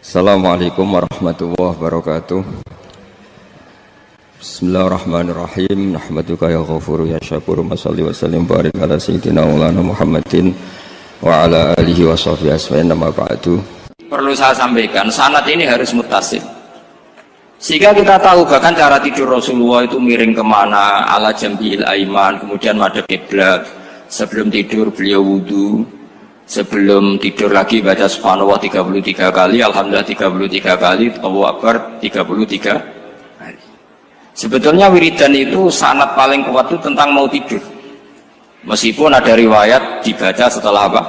Assalamualaikum warahmatullahi wabarakatuh. Bismillahirrahmanirrahim. Nahmaduka ya ghafuru ya syakuru. Masalli wa sallim barik ala sayyidina maulana Muhammadin wa ala alihi wa sahbihi asma'in. Nama ba'du. Perlu saya sampaikan, sanad ini harus muttasil. Sehingga kita tahu bahkan cara tidur Rasulullah itu miring kemana, ala jambil aiman, kemudian madhab kiblat. Sebelum tidur beliau wudu, sebelum tidur lagi baca subhanallah 33 kali, alhamdulillah 33 kali, Allahu akbar 33 kali. Sebetulnya wiridan itu sanad paling kuat itu tentang mau tidur. Meskipun ada riwayat dibaca setelah apa?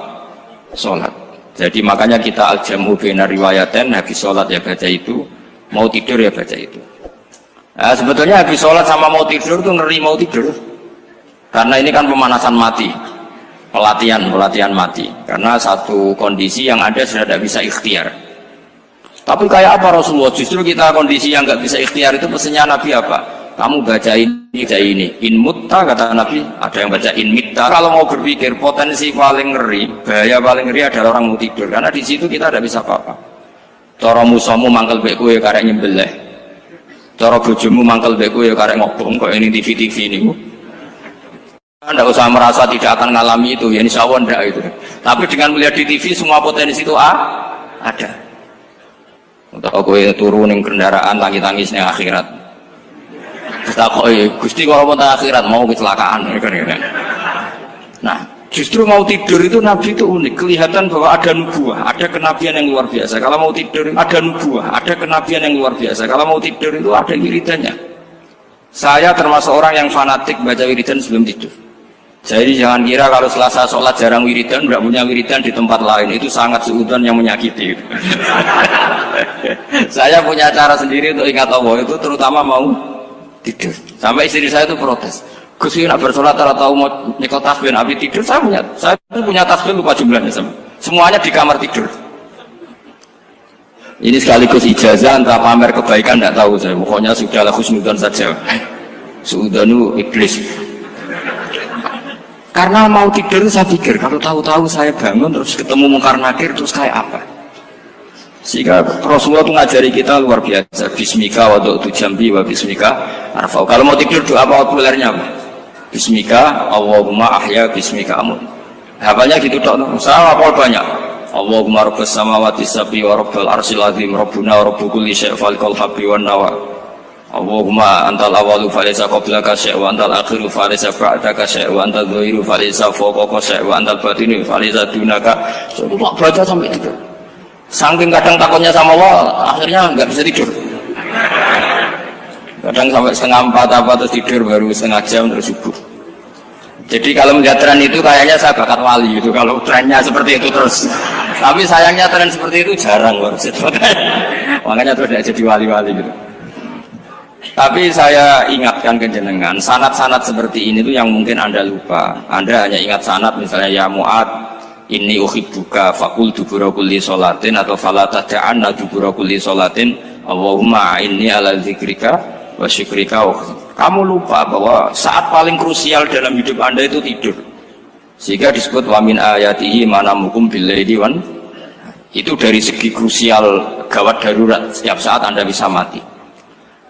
Sholat. Jadi makanya kita al-jam'u baina riwayatain, habis sholat ya baca itu, mau tidur ya baca itu. Nah, sebetulnya habis sholat sama mau tidur itu ngeri mau tidur. Karena ini kan pemanasan mati. Pelatihan mati, karena satu kondisi yang ada sudah tidak bisa ikhtiar. Tapi kayak apa Rasulullah? Justru kita kondisi yang nggak bisa ikhtiar itu pesannya Nabi apa? Kamu baca ini, in mutta kata Nabi. Ada yang baca in mitta. Kalau mau berpikir potensi paling ngeri, bahaya paling ngeri adalah orang mau tidur, karena di situ kita tidak bisa apa-apa. Cara musuhmu mangkel beku ya karek nyembelih, cara bojomu mangkel beku ya karek ngobong kok ini TV ini. Anda usah merasa tidak akan mengalami itu, ya insya Allah enggak itu. Tapi dengan melihat di TV semua potensi itu ada. Untuk aku turun yang kendaraan tangis-tangis yang akhirat. Kita kok Gusti kalau mau akhirat mau kecelakaan. Nah, justru mau tidur itu Nabi itu unik. Kelihatan bahwa ada nubuah, ada kenabian yang luar biasa. Kalau mau tidur ada nubuah, ada kenabian yang luar biasa. Kalau mau tidur itu ada wiridannya. Saya termasuk orang yang fanatik baca wiridan sebelum tidur. Jadi jangan kira kalau Selasa sholat jarang wiridan, tidak punya wiridan di tempat lain, itu sangat suudzon yang menyakiti. Saya punya cara sendiri untuk ingat Allah itu, terutama mau tidur. Sampai istri saya itu protes. Gus nak bersolat atau mau nyekot tasbih habis tidur, saya punya tasbih lupa jumlahnya semuanya di kamar tidur. Ini sekaligus ijazah entah pamer kebaikan tidak tahu saya. Pokoknya sudahlah husnudzon saja. Suudzonu iblis. Karena mau tidur saya pikir kalau tahu-tahu saya bangun terus ketemu mungkar nakir terus kayak apa. Sehingga Rasulullah itu ngajari kita luar biasa. Bismika wa du'tu jambi wa bismika arfa'u. Kalau mau tidur doa populernya apa? Bismika Allahumma ahya bismika amun. Hafalnya gitu dok. Saya hafal banyak. Allahumma rabbas samawati sab'i wa rabbal arsyil azim rabbuna wa rabbu kulli syai' falikal habbi wan nawa. Allahumma antal awalu falaysa qablaka syai' wa antal akhiru falaysa ba'daka syai' wa antal dhahiru falaysa fawqaka syai' wa antal batinu falaysa dunaka. So, tak baca sampai tidur. Saking kadang takutnya sama Allah, akhirnya nggak bisa tidur. Kadang sampai setengah 4 apa terus tidur baru setengah jam terus subuh. Jadi kalau melihat tren itu kayaknya saya bakat wali itu kalau trennya seperti itu terus. Tapi sayangnya tren seperti itu jarang loh. Makanya terus tidak jadi wali-wali gitu. Tapi saya ingatkan ke jenengan, sanad-sanad seperti ini tuh yang mungkin Anda lupa. Anda hanya ingat sanad misalnya ya Mu'ad inni uhibbuka faqul dubura kulli sholatin atau fala tad'anna dubura kulli sholatin Allahumma inni ala dzikrika wa syukrika. Kamu lupa bahwa saat paling krusial dalam hidup Anda itu tidur. Sehingga disebut wa min ayatihi manamukum billaili wan. Itu dari segi krusial gawat darurat, setiap saat Anda bisa mati.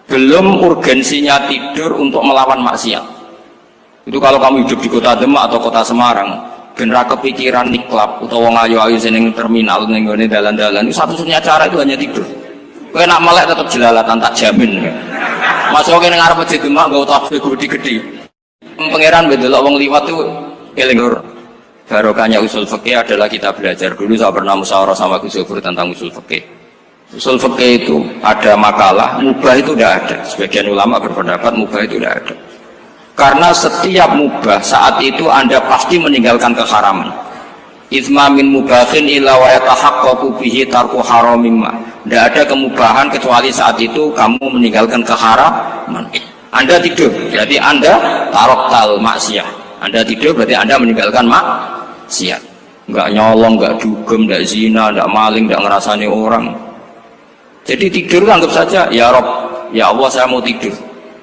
Belum urgensinya tidur untuk melawan maksiat. Itu kalau kamu hidup di kota Demak atau kota Semarang, genera kepikiran niklap atau wong ayu-ayu seneng terminal ning ngene dalan-dalan, itu satu-satunya cara itu hanya tidur. Kowe nak melek tetap jelalatan tak jamin. Masuk kene ngarep masjid Demak nggo tasbih gede-gede. Pangeran bedelok wong liwat tuh eling lur. Barokahnya usul fikih adalah kita belajar dulu. Saya pernah musyawarah sama Gus Zufur tentang usul fikih. Usul fikih itu ada makalah, mubah itu tidak ada. Sebagian ulama berpendapat mubah itu tidak ada. Karena setiap mubah saat itu Anda pasti meninggalkan keharaman. Itsma min mubahin illa wa yatahaqqaqu bihi tarku haramimma. Tidak ada kemubahan kecuali saat itu kamu meninggalkan keharaman. Anda tidur, berarti Anda taroktal maksiyah. Anda tidur berarti Anda meninggalkan maksiat. Enggak nyolong, enggak dugem, enggak zina, enggak maling, enggak ngerasani orang. Jadi tidur anggap saja ya Rob, ya Allah saya mau tidur.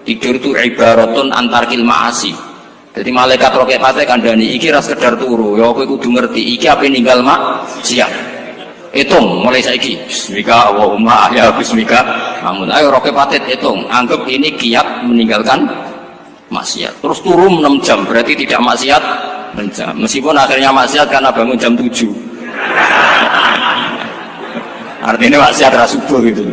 Tidur itu ibaratun antarkil ma'asi. Jadi malaikat roket pate kandhani iki ra sekedar turu, ya kowe kudu ngerti iki ape ninggal maksiat. hitung mulai saiki bismika Allahumma ya bismika amun ayo roke patit hitung anggap ini kiat meninggalkan maksiat terus turun 6 jam berarti tidak maksiat 6 jam meskipun akhirnya maksiat karena bangun jam 7 artinya maksiat subuh gitu.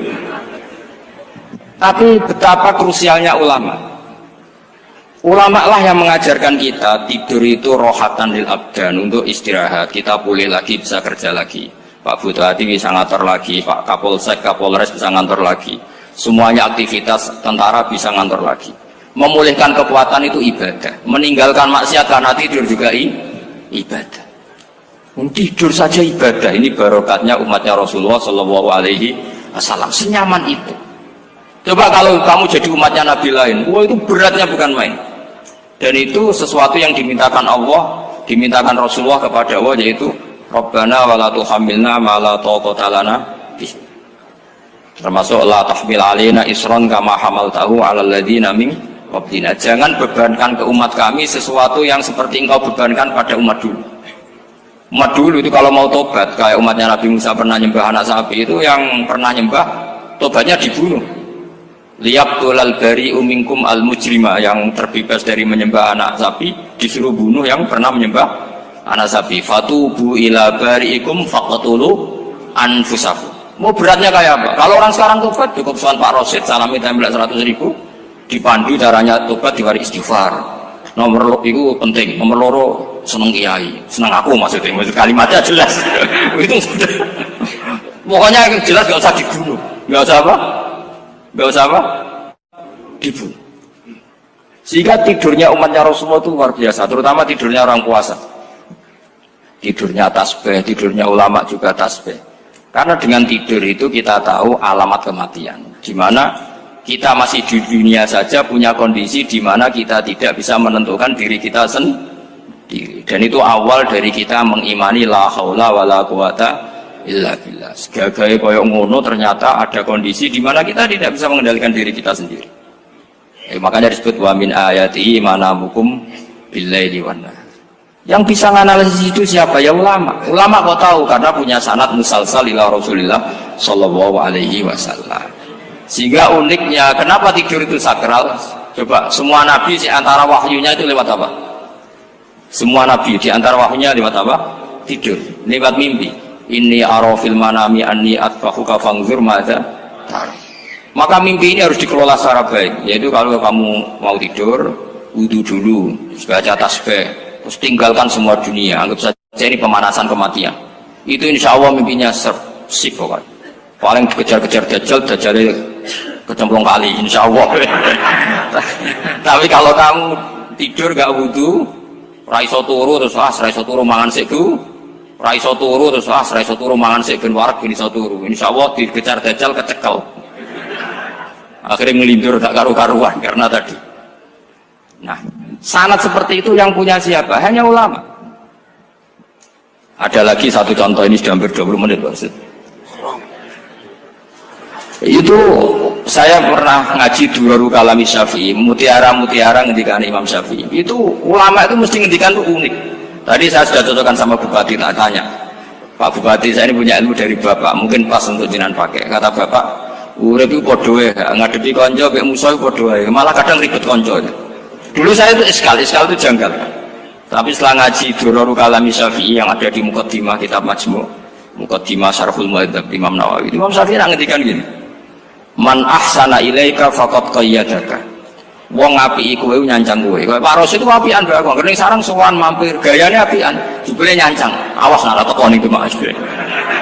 Tapi betapa krusialnya ulama. Ulama lah yang mengajarkan kita tidur itu rohatan lil abdan, untuk istirahat. Kita pulih lagi, bisa kerja lagi. Pak Bupati bisa ngantor lagi, Pak Kapolsek, Kapolres bisa ngantor lagi. Semuanya aktivitas tentara bisa ngantor lagi. Memulihkan kekuatan itu ibadah. Meninggalkan maksiat karena tidur juga ibadah. Tidur saja ibadah. Ini barokatnya umatnya Rasulullah Shallallahu Alaihi Wasallam. Senyaman itu. Coba kalau kamu jadi umatnya Nabi lain, wah itu beratnya bukan main. Dan itu sesuatu yang dimintakan Allah, dimintakan Rasulullah kepada Allah, yaitu Rabbana wa la tuhammilna ma la taqata lana bih. Termasuk la tahmil alaina isran kama hamaltahu 'alal ladzina min qablina. Jangan bebankan ke umat kami sesuatu yang seperti engkau bebankan pada umat dulu. Umat dulu itu kalau mau tobat, kayak umatnya Nabi Musa pernah nyembah anak sapi, itu yang pernah nyembah tobatnya dibunuh. Liyaqtulal bari'u minkum al mujrima, yang terbebas dari menyembah anak sapi disuruh bunuh yang pernah menyembah anak sapi. Fatubu ila bari'ikum faqtulu anfusakum. Mau beratnya kayak apa? Kalau orang sekarang tobat cukup soal Pak Rosid salami tempel 100.000, dipandu caranya tobat diwari istighfar. Nomor itu penting, nomor loro seneng kiai, seneng aku maksudnya kalimatnya jelas. Itu sudah. Pokoknya jelas gak usah dibunuh, gak usah apa? Gak usah apa? Dibunuh. Sehingga tidurnya umatnya Rasulullah itu luar biasa, terutama tidurnya orang puasa. Tidurnya tasbih, tidurnya ulama juga tasbih. Karena dengan tidur itu kita tahu alamat kematian. Di mana kita masih di dunia saja punya kondisi di mana kita tidak bisa menentukan diri kita sendiri. Dan itu awal dari kita mengimani la haula wala quwata illa billah. Segagai koyok ngono ternyata ada kondisi di mana kita tidak bisa mengendalikan diri kita sendiri. Makanya disebut wa min ayati manamukum billaili wan nahar. Yang bisa menganalisis itu siapa? Ya ulama. Ulama kok tahu karena punya sanad musalsal ila Rasulillah sallallahu alaihi wasallam. Sehingga uniknya kenapa tidur itu sakral? Coba semua nabi di antara wahyunya itu lewat apa? Semua nabi di antara wahyunya lewat apa? Tidur, lewat mimpi. Inni arafil manami anni atfahuka fangzur madza tar. Maka mimpi ini harus dikelola secara baik, yaitu kalau kamu mau tidur, wudu dulu, baca tasbih, terus tinggalkan semua dunia, anggap saja ini pemanasan kematian. Itu insya Allah mimpinya sip pokoknya. Paling dikejar-kejar dajjal kecemplung kali, insya Allah. Tapi kalau kamu tidur gak wudu, raiso turu terus raiso turu mangan seku. Raiso turu terus raiso turu mangan sik ben warak ben iso turu. Insyaallah dikejar dajjal kecekel. Akhirnya melindur tak karu-karuan karena tadi. Nah, sanad seperti itu yang punya siapa? Hanya ulama. Ada lagi satu contoh, ini sudah hampir 20 menit Pak Ustaz. Itu saya pernah ngaji Durarul Kalami Syafi'i, mutiara-mutiara ngendikan Imam Syafi'i. Itu ulama itu mesti ngendikan itu unik. Tadi saya sudah cocokkan sama Bupati, tak tanya, Pak Bupati saya ini punya ilmu dari Bapak, mungkin pas untuk jinan pakai. Kata Bapak, urip itu podoe, ngadepi konco, kayak musuh itu podoe, malah kadang ribet konco. Dulu saya itu iskal itu janggal. Tapi setelah ngaji Durarul Kalami Syafi'i yang ada di Muqaddimah kitab Majmu', Muqaddimah Syarhul Muhadzab Imam Nawawi, Imam Syafi'i ngendikan gini, man ahsana ilaika faqad qayyadaka. Wong apiki kowe nyancang kowe. Pak Ros itu apian mbak aku. Karena sarang sowan mampir, gayane apian, jebule nyancang. Awas nek teko ning Demak jebule.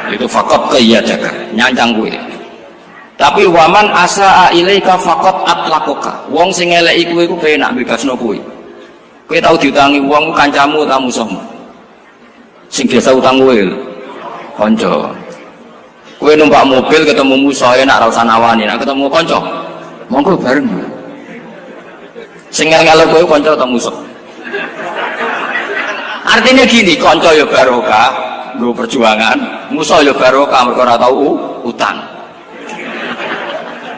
Itu faqat qayyadaka, nyancang kowe. Tapi waman asaa ilaika faqat atlaqaka. Wong sing eleki kowe iku penak bebasno kowe. Kowe tau diutangi wong kancamu ta musuhmu? Sing biasa utang kowe kanca. Kowe numpak mobil ketemu musuh enak ra usah nawani, nek ketemu kanca monggo bareng. Sing ngel-ngelo kowe kanca atau musuh. Artinya gini, kanca ya barokah, nggo perjuangan, musuh ya barokah mergo ora tau utang.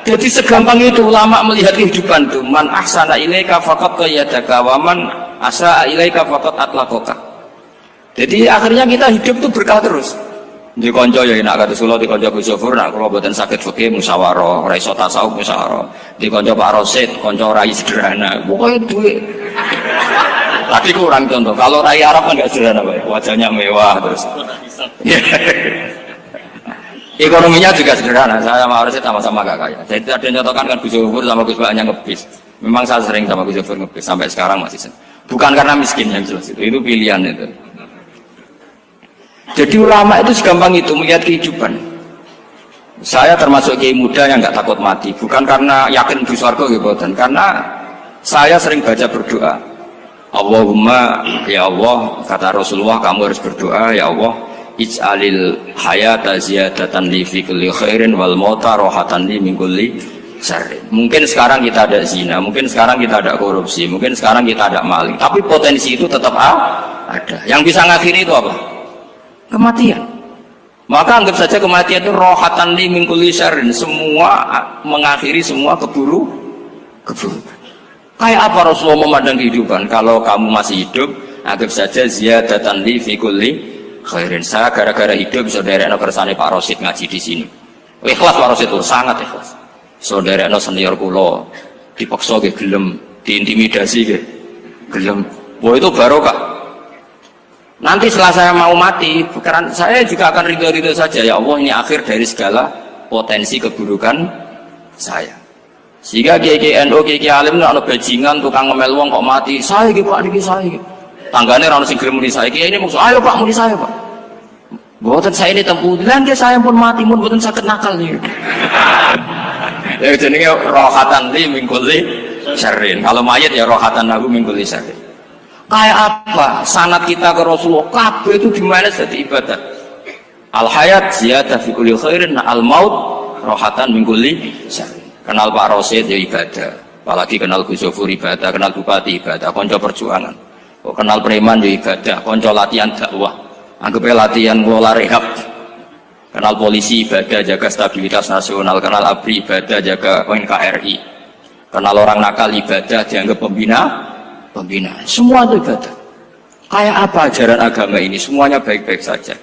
Jadi segampang itu ulama melihat kehidupan tuh, man ahsana ilaika faqad qayyadaka wa man asaa ilaika faqad atlaqaka. Jadi akhirnya kita hidup tuh berkah terus. Di konco ya enak kata Solo, di konco Gus Yofur, nak kalau buatan sakit fikih musyawarah, ora iso tasawuf musyawarah. Di konco Pak Rosid, konco rai sederhana, pokoknya duit. Tadi kurang contoh, kalau rai Arab kan nggak sederhana, Pak. Wajahnya mewah terus. Ekonominya juga sederhana. Saya sama Rosid sama-sama gak kaya. Jadi ada nyotokan kan Gus Yofur sama Gus Baknya ngebis. Memang saya sering sama Gus Yofur ngebis sampai sekarang masih sering. Bukan karena miskin yang jelas itu pilihan itu. Jadi ulama itu segampang itu melihat kehidupan. Saya termasuk kiai muda yang nggak takut mati, bukan karena yakin di surga gitu, karena saya sering baca berdoa. Allahumma ya Allah, kata Rasulullah, kamu harus berdoa, ya Allah, ij'alil hayata ziyadatan li fi kulli khairin wal mauta rohatan li min kulli syarrin. Mungkin sekarang kita ada zina, mungkin sekarang kita ada korupsi, mungkin sekarang kita ada maling, tapi potensi itu tetap ada. Yang bisa ngakhiri itu apa? Kematian. Maka anggap saja kematian itu rohatan li min kulli syarrin, semua mengakhiri semua keburukan. Kayak apa Rasulullah memandang kehidupan? Kalau kamu masih hidup, anggap saja ziyadatan li fi kulli khairin. Saya gara-gara hidup saudara kersane Pak Rosid ngaji di sini. Ikhlas Pak Rosid itu sangat ikhlas. Saudara senior kula dipaksa ke gelem, diintimidasi ke gelem. Wah itu barokah. Nanti setelah saya mau mati, pikiran saya juga akan ridho-ridho saja. Ya Allah, ini akhir dari segala potensi keburukan saya. Sehingga kiai NU, kiai alim nak bajingan, tukang ngemel wong kok mati. Saya gitu Pak, niki saya gitu. Tanggane ra ono sing gelem muni saya. Kiai ini maksud, ayo Pak muni saya Pak. Mboten saya ini tempuh. Lan saya pun mati, pun mboten sakit nakal nih. Ya jenenge rohatan li min kulli syarrin. Kalau mayit ya rohatan lahu min kulli syarrin. Kayak apa sanad kita ke Rasulullah, kabeh itu dimana jadi ibadah. Al hayat ziyadah fi kulli khairin, al maut rohatan min kulli syarrin. Kenal Pak Rosid ya ibadah, apalagi kenal Gus Yofur ibadah, kenal Bupati ibadah, konco perjuangan. Kok kenal preman ya ibadah, konco latihan dakwah, anggapnya latihan ngelola rehab. Kenal polisi ibadah, jaga stabilitas nasional, kenal ABRI ibadah, jaga NKRI. Kenal orang nakal ibadah, dianggap pembina. Semua itu ibadah. Kayak apa ajaran agama ini? Semuanya baik-baik saja,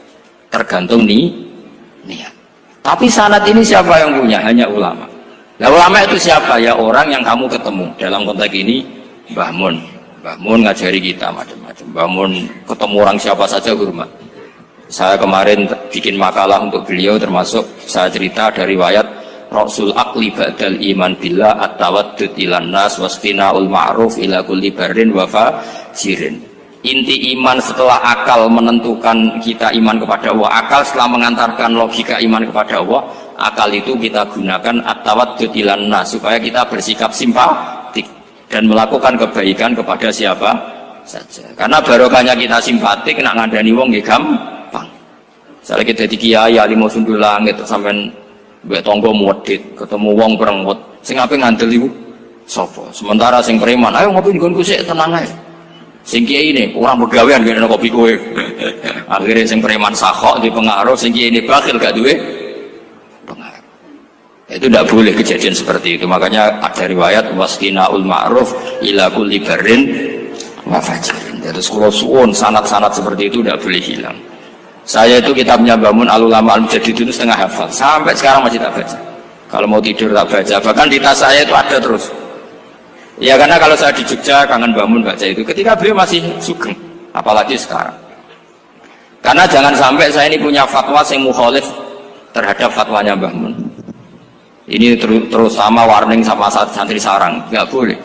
tergantung niat. Tapi sanad ini siapa yang punya? Hanya ulama. Nah ulama itu siapa? Ya orang yang kamu ketemu. Dalam konteks ini Mbah Mun ngajari kita macam-macam. Mbah Mun ketemu orang siapa saja hormat. Saya kemarin bikin makalah untuk beliau, termasuk saya cerita dari riwayat Rasul akli ba'dal iman billah at-tawaddud ilan nas wasfina'ul ma'ruf ila kulli barrin wa fajirin. Inti iman setelah akal menentukan kita iman kepada Allah, akal setelah mengantarkan logika iman kepada Allah, akal itu kita gunakan at-tawaddud ilan nas supaya kita bersikap simpatik dan melakukan kebaikan kepada siapa saja. Karena barokahnya kita simpatik, nak ngandani wong nggih gampang. Misalnya kita di kiai alim sundul langit sampean mbek tangga muwedhit, ketemu wong perengut, sing ape ngandel iku sapa? Sementara sing preman, ayo ngopi nggonku sik tenang ae. Sing kiai ini orang begawean ngene kopi kowe. Akhirnya sing preman sakhok di pengaruh, sing kiai ini bakhil gak duwe pengaruh. Itu tidak boleh kejadian seperti itu. Makanya ada riwayat wasqinaul ma'ruf ila kulli barrin wa fajirin. Terus kula suwun sanad-sanad seperti itu tidak boleh hilang. Saya itu kitabnya Bangun Al-Ulama Al-Mujadid itu setengah hafal, sampai sekarang masih tak baca. Kalau mau tidur tak baca, bahkan di tas saya itu ada terus. Ya karena kalau saya di Jogja kangen Bangun baca itu, ketika beliau masih sugeng, apalagi sekarang. Karena jangan sampai saya ini punya fatwa yang mukhalif terhadap fatwanya Bangun. Ini terutama warning sama santri sarang, nggak boleh.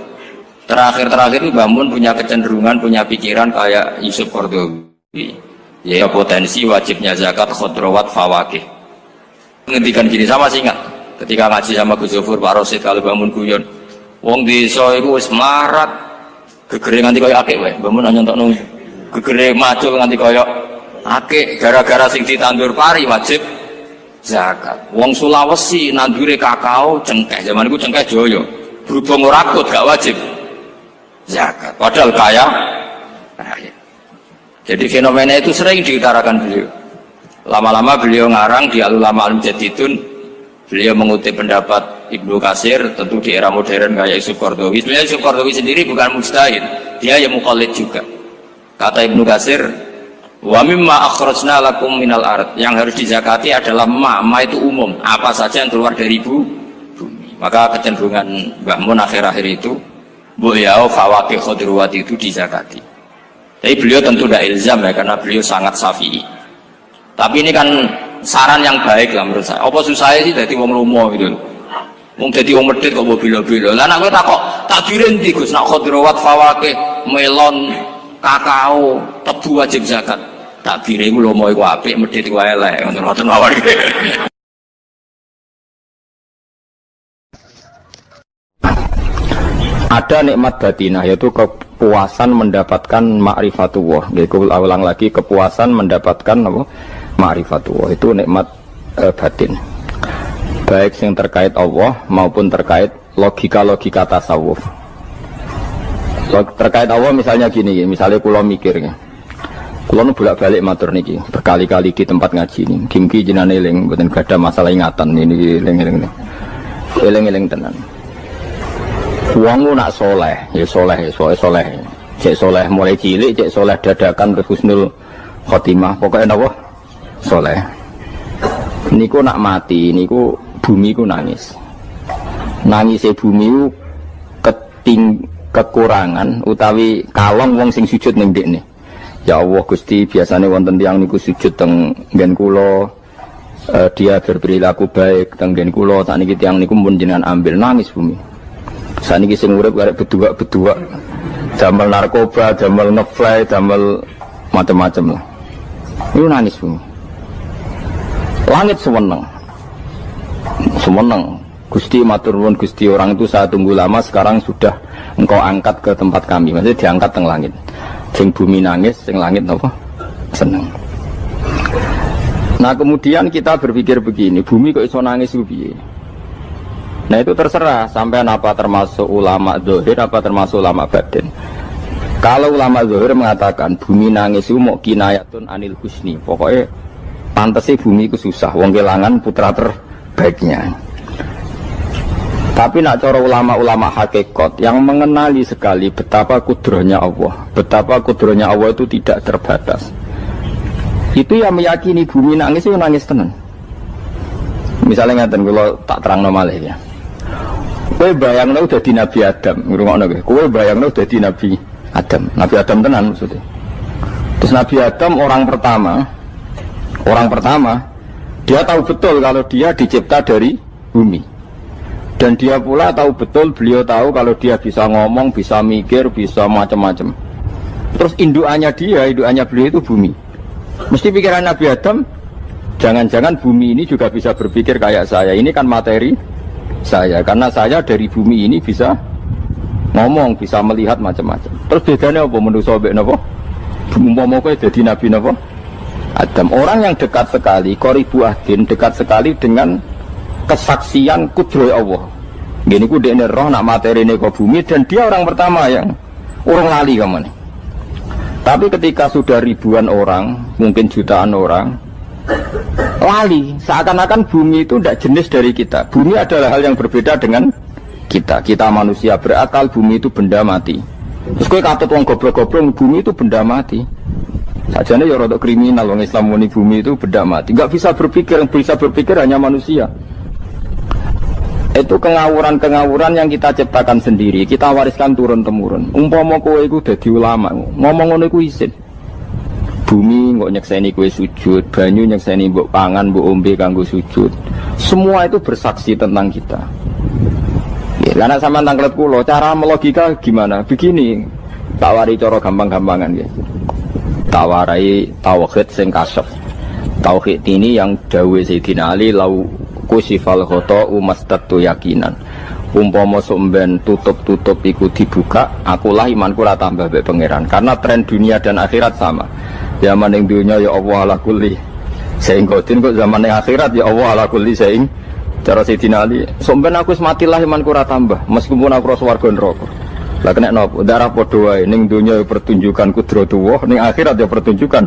Terakhir itu Bangun punya kecenderungan, punya pikiran kayak Yusuf Qaradawi. Ya potensi wajibnya zakat khodrowat fawakih. Ngendikan gini, sama sih ingat ketika ngaji sama Gus Yofur Pak Rosid kalau Bangun guyon wong desa iku wis melarat gegere nganti kaya akeh wae. Bangun hanya entukno gegere macul nganti kaya akeh gara-gara sing ditandur pari wajib zakat. Wong Sulawesi nandure kakao cengkeh, zaman iku cengkeh joyo berhubung ora akut gak wajib zakat padahal kaya. Jadi fenomena itu sering diutarakan beliau. Lama-lama beliau ngarang di Al-Ulama Al-Mujadidun, beliau mengutip pendapat Ibnu Katsir, tentu di era modern kayak Yusuf Qaradawi. Sebenarnya Yusuf Qaradawi sendiri bukan mujtahid, dia yang muqallid juga. Kata Ibnu Katsir, Wa mimma akhrajna lakum minal ard, yang harus dizakati adalah ma itu umum, apa saja yang keluar dari bumi. Maka kecenderungan Mbah Mun akhir-akhir itu bu yau fawaqih khudruwat itu dizakati. Tapi beliau tentu tidak ilzam ya, karena beliau sangat syafi'i. Tapi ini kan saran yang baik lah menurut saya. Apa susahnya sih jadi wong lomo gitu. Wong dadi wong medhit kok mbok bilo-bilo. Lah nek kowe takok takdirin ndi Gus, nek khudrawat fawaqih, melon, kakao, tebu wajib zakat. Takdire iku lomo iku apik, medhit iku elek, ngoten mawon. Ada nikmat batinah, yaitu kepuasan mendapatkan ma'rifatullah. Yaitu ulang lagi, kepuasan mendapatkan apa? Ma'rifatullah. Itu nikmat batin. Baik yang terkait Allah maupun terkait logika-logika tasawuf. Terkait Allah misalnya gini, misalnya kulo mikirnya, kulo nu bolak-balik matur niki berkali-kali di tempat ngaji ini. Kimki jenane eling, mboten gadah masalah ingatan ini eling-eling. Eling-eling tenan. Wong nak soleh, ya soleh, soleh. Cek soleh mulai cilik, cek soleh dadakan ke husnul khotimah. Pokoknya apa? Soleh. Niku nak mati, niku bumi ku nangis. Nangisnya bumi ku kekurangan utawi kalong wong sing sujud ning ndekne. Ya Allah Gusti, biasanya wonten tiyang niku sujud teng nggen kula, dia berperilaku baik teng nggen kula, sakniki tiyang niku mun jenengan ambil, nangis bumi. Sakniki sing urip arek bedua-bedua. Jamal narkoba, jamal ngefly, jamal macam-macam lah. Itu nangis bumi. Langit seweneng. Semeneng Gusti matur nuwun Gusti, orang itu saya tunggu lama, sekarang sudah engkau angkat ke tempat kami, maksudnya diangkat teng langit. Sing bumi nangis, sing langit apa? Seneng. Nah kemudian kita berpikir begini, bumi kok iso nangis piye? Nah itu terserah sampean apa termasuk ulama zahir apa termasuk ulama batin. Kalau ulama zahir mengatakan bumi nangis itu mau kinayatun anil husni, pokoknya pantasnya bumi itu susah, wong kelangan putra baiknya. Tapi nak cara ulama-ulama hakikat yang mengenali sekali betapa kudrohnya Allah, betapa kudrohnya Allah itu tidak terbatas, itu yang meyakini bumi nangis itu nangis tenan. Misalnya ngaten kalau tak terang normal ya, kowe bayangno dadi Nabi Adam, ngrungokno kowe, kowe bayangno dadi Nabi Adam, Nabi Adam tenan maksudnya. Terus Nabi Adam orang pertama dia tahu betul kalau dia dicipta dari bumi. Dan dia pula tahu betul, beliau tahu kalau dia bisa ngomong, bisa mikir, bisa macam-macam. Terus indukannya beliau itu bumi. Mesti pikiran Nabi Adam, jangan-jangan bumi ini juga bisa berpikir kayak saya. Ini kan materi saya, karena saya dari bumi ini bisa ngomong, bisa melihat macam-macam. Terus bedanya apa menurut sobek napa? Umpama kowe dadi Nabi napa? Adam, orang yang dekat sekali, qoribu ahdin, dekat sekali dengan kesaksian kudroh Allah. Gini ku dekne roh nak materi ini ke bumi, dan dia orang pertama yang orang lali kamu nih. Tapi ketika sudah ribuan orang, mungkin jutaan orang, lali, seakan-akan bumi itu tidak jenis dari kita. Bumi adalah hal yang berbeda dengan kita. Kita manusia berakal, bumi itu benda mati. Terus kowe katut wong goblok-goblok, bumi itu benda mati. Sajane ya rada kriminal wong Islam muni bumi itu benda mati. Enggak bisa berpikir, yang bisa berpikir hanya manusia. Itu kengawuran-kengawuran yang kita ciptakan sendiri, kita wariskan turun-temurun. Umpama kowe iku dadi ulama, ngomong ngono iku isin. Bumi kok nyekseni kowe sujud, banyu nyekseni mbok pangan, mbok ombe kanggo sujud. Semua itu bersaksi tentang kita. Ya, karena sama tanglet kula, cara melogika gimana? Begini, tak wari cara gampang-gampangan ya. Tawarai tauhid sing kasef. Tauhid ini yang dawuh Sayyidina Ali lau kusifal khoto'u mastatu yakinan. Umpama somben tutup-tutup iku dibuka, akulah imanku ora tambah mbek pangeran. Karena tren dunia dan akhirat sama. Zaman ning dunia ya Allah ala kulli saing godin, kok zaman ning akhirat ya Allah ala kulli saing. Cara Sayyidina Ali, somben aku wis matilah imanku ora tambah, meskipun aku ora swarga neraka. Lah kena napa? Darah padha wae, ning dunia pertunjukan kudratullah, ning akhirat ya pertunjukan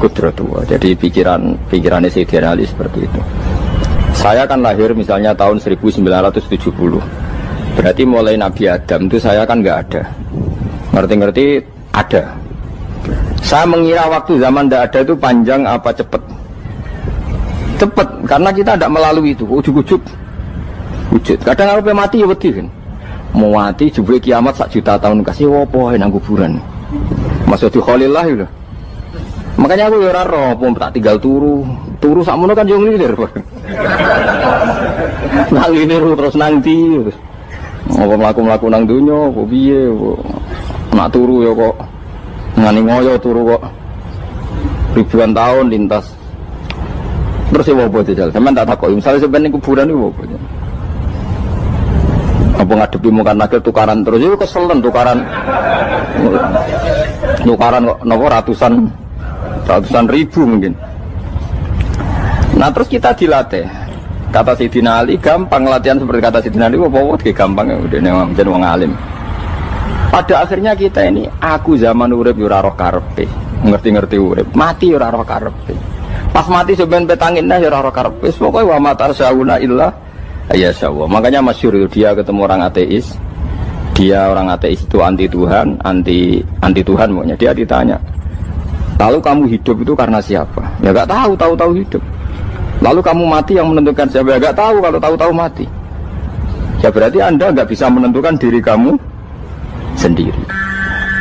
kudratullah. Jadi pikirannya Sayyidina Ali seperti itu. Saya kan lahir misalnya tahun 1970. Berarti mulai Nabi Adam itu saya kan nggak ada. Ngerti-ngerti ada. Saya mengira waktu zaman tidak ada itu panjang apa cepat? Cepat, karena kita tidak melalui itu. Ujuk-ujuk wujud. Kadang kalau mati ya wedi kan. Mau mati jebule kiamat 1 juta tahun kasih apa nang kuburan. Masuk di Khalillah itu. Makanya aku ya ora roh, tak tinggal turu sakmono kan yo nglilir. Nang nglilir terus nang ndi terus. Apa mlaku-mlaku nang donya apa piye kok. Nak turu ya kok ngani ngoyo turu kok. Ribuan tahun lintas. Terus ya apa jajal? Sampeyan tak takoki, misale sampeyan ning kuburan iku apa? Apa ngadepi muka nakil tukaran terus itu keselen tukaran kok nopo ratusan ribu mungkin. Nah terus kita dilatih. Kata Sayyidina Ali gampang latihan seperti kata Sayyidina Ali apa gampang ya udah jadi wong alim. Pada akhirnya kita ini aku zaman urip yo ora roh karepe, ngerti-ngerti urip, mati yo ora roh karepe. Pas mati sebenarnya petangin dah ya roh karepe. Pokoknya wa mata sauna illah ya syawah. Makanya masyhur dia ketemu orang ateis. Dia orang ateis itu anti Tuhan, anti Tuhan pokoknya. Dia ditanya, lalu kamu hidup itu karena siapa? Ya gak tahu hidup. Lalu kamu mati yang menentukan siapa? Ya gak tahu, kalau tahu mati. Ya berarti Anda gak bisa menentukan diri kamu sendiri.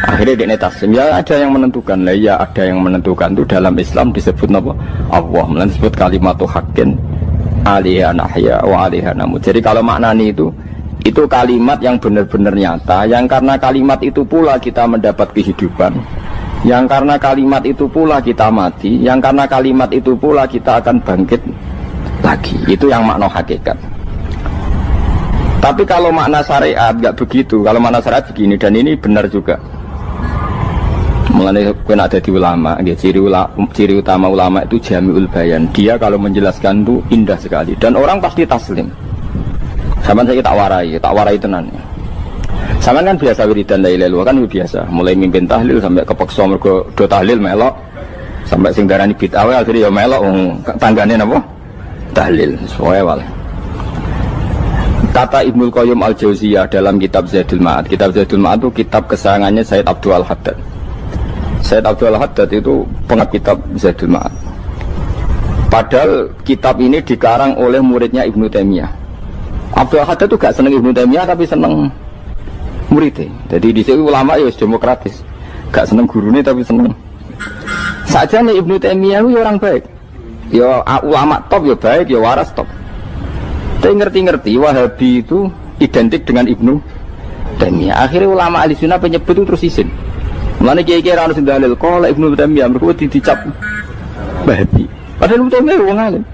Akhirnya dia taslim, ya ada yang menentukan. Lah ya ada yang menentukan itu dalam Islam disebut apa? Allah, disebut kalimatu haqqin alaiha nahya wa alaiha namut. Jadi kalau maknanya itu kalimat yang benar-benar nyata, yang karena kalimat itu pula kita mendapat kehidupan, yang karena kalimat itu pula kita mati, yang karena kalimat itu pula kita akan bangkit lagi. Itu yang makna hakikat. Tapi kalau makna syariat nggak begitu. Kalau makna syariat begini, dan ini benar juga. Mulanya kena ada di ulama, ciri utama ulama itu jami'ul bayan. Dia kalau menjelaskan itu indah sekali dan orang pasti taslim. Sama saya tak warai tenan. Sama kan biasa wiridan la ilaha illallah kan biasa. Mulai mimpin tahlil sampai kepeksa mergo do tahlil melok, sampai sing darani bid'ah akhirnya ya melok tanggane napa? Tahlil. Soale wae. Kata Ibnul Qayyim Al-Jauziyah dalam kitab Zadul Ma'ad. Kitab Zadul Ma'ad itu kitab kesayangannya Sayyid Abdul Haddad. Sayyid Abdul Haddad itu pengarang kitab Zadul Ma'ad. Padahal kitab ini dikarang oleh muridnya Ibnu Taimiyah. Abdul Haddad itu gak seneng Ibnu Taimiyah tapi seneng muridnya. Jadi di sini ulama ya demokratis. Gak seneng gurunya tapi seneng. Sajane Ibnu Taimiyah itu orang baik. Ya ulama top ya baik, ya waras top. Tapi ngerti-ngerti Wahabi itu identik dengan Ibnu Taimiyah. Akhirnya ulama ahli sunnah penyebut itu terus izin. Mulane kiai-kiai ra ono sing dalil kok Ibnu Taimiyah mergo dicap Wahabi. Padahal Ibnu Taimiyah wong alim.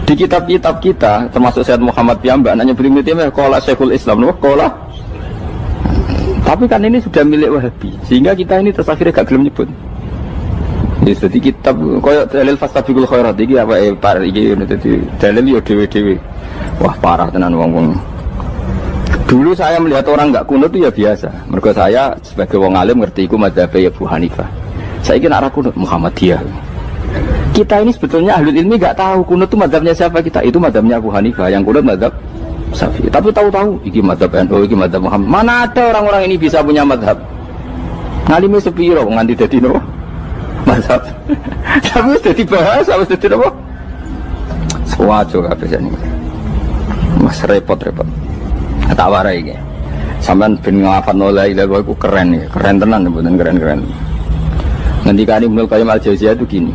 Di kitab-kitab kita termasuk Syekh Muhammad piyambak nanya Ibnu Taimiyah qala Syekhul Islam lho qala. Tapi kan ini sudah milik Wahabi sehingga kita ini terus akhirnya gak gelem nyebut. Jadi kitab koyo dalil fastabiqul khairat iki apa iki dadi dalil yo dhewe-dhewe. Wah parah tenan wong-wong. Dulu saya melihat orang enggak kunut itu ya biasa. Mergo saya sebagai wong alim ngerti iku mazhab Abu Hanifah. Saiki nek ora kunut Muhammadiyah. Kita ini sebetulnya ahli ilmi enggak tahu kunut itu mazhabnya siapa kita. Itu mazhabnya Abu Hanifah, yang kunut mazhab Syafi'i. Tapi tahu-tahu iki mazhab NU, iki mazhab Muhammad. Mana ada orang-orang ini bisa punya mazhab? Ngalime sepiro nganti dadi nopo? Mazhab. Tapi sudah dibahas, harus jadi apa? Sewajo kabeh jane. Mas repot-repot. Tak warai iki. Sampeyan ben nglafadzno la ilaha illallah iku keren ya, keren tenan mboten keren-keren. Ngendikane Ibnu Qayyim Al-Jauziyah itu gini.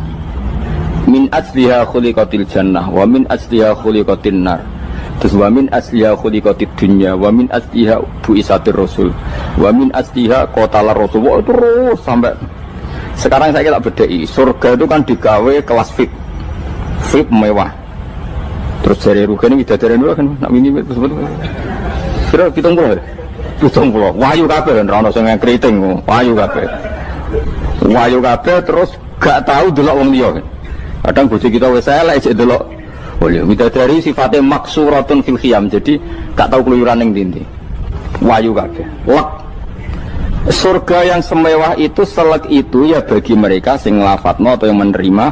Min asliha khuliqatil jannah wa min asliha khuliqatin nar. Terus wa min asliha khuliqatid dunya wa min asliha bu'isatir rasul wa min asliha qatalar rasul. Terus sampai sekarang saya tak bedai, surga itu kan digawe kelas VIP mewah. Terus dari Rugen ini dari dulu kan nak mini tersebut. Kira 70. Wahyu kabeh kan ora ono sing keriting, wahyu kabeh. Wahyu kabeh terus gak tahu delok wong liya kan. Kadang bojo kita wis elek isih delok. Oleh widadari sifatnya maksuratun fil khiyam. Jadi gak tahu keluyuran ning ndi. Wahyu kabeh. Lek surga yang semewah itu selek itu ya bagi mereka sing nglafatno atau yang menerima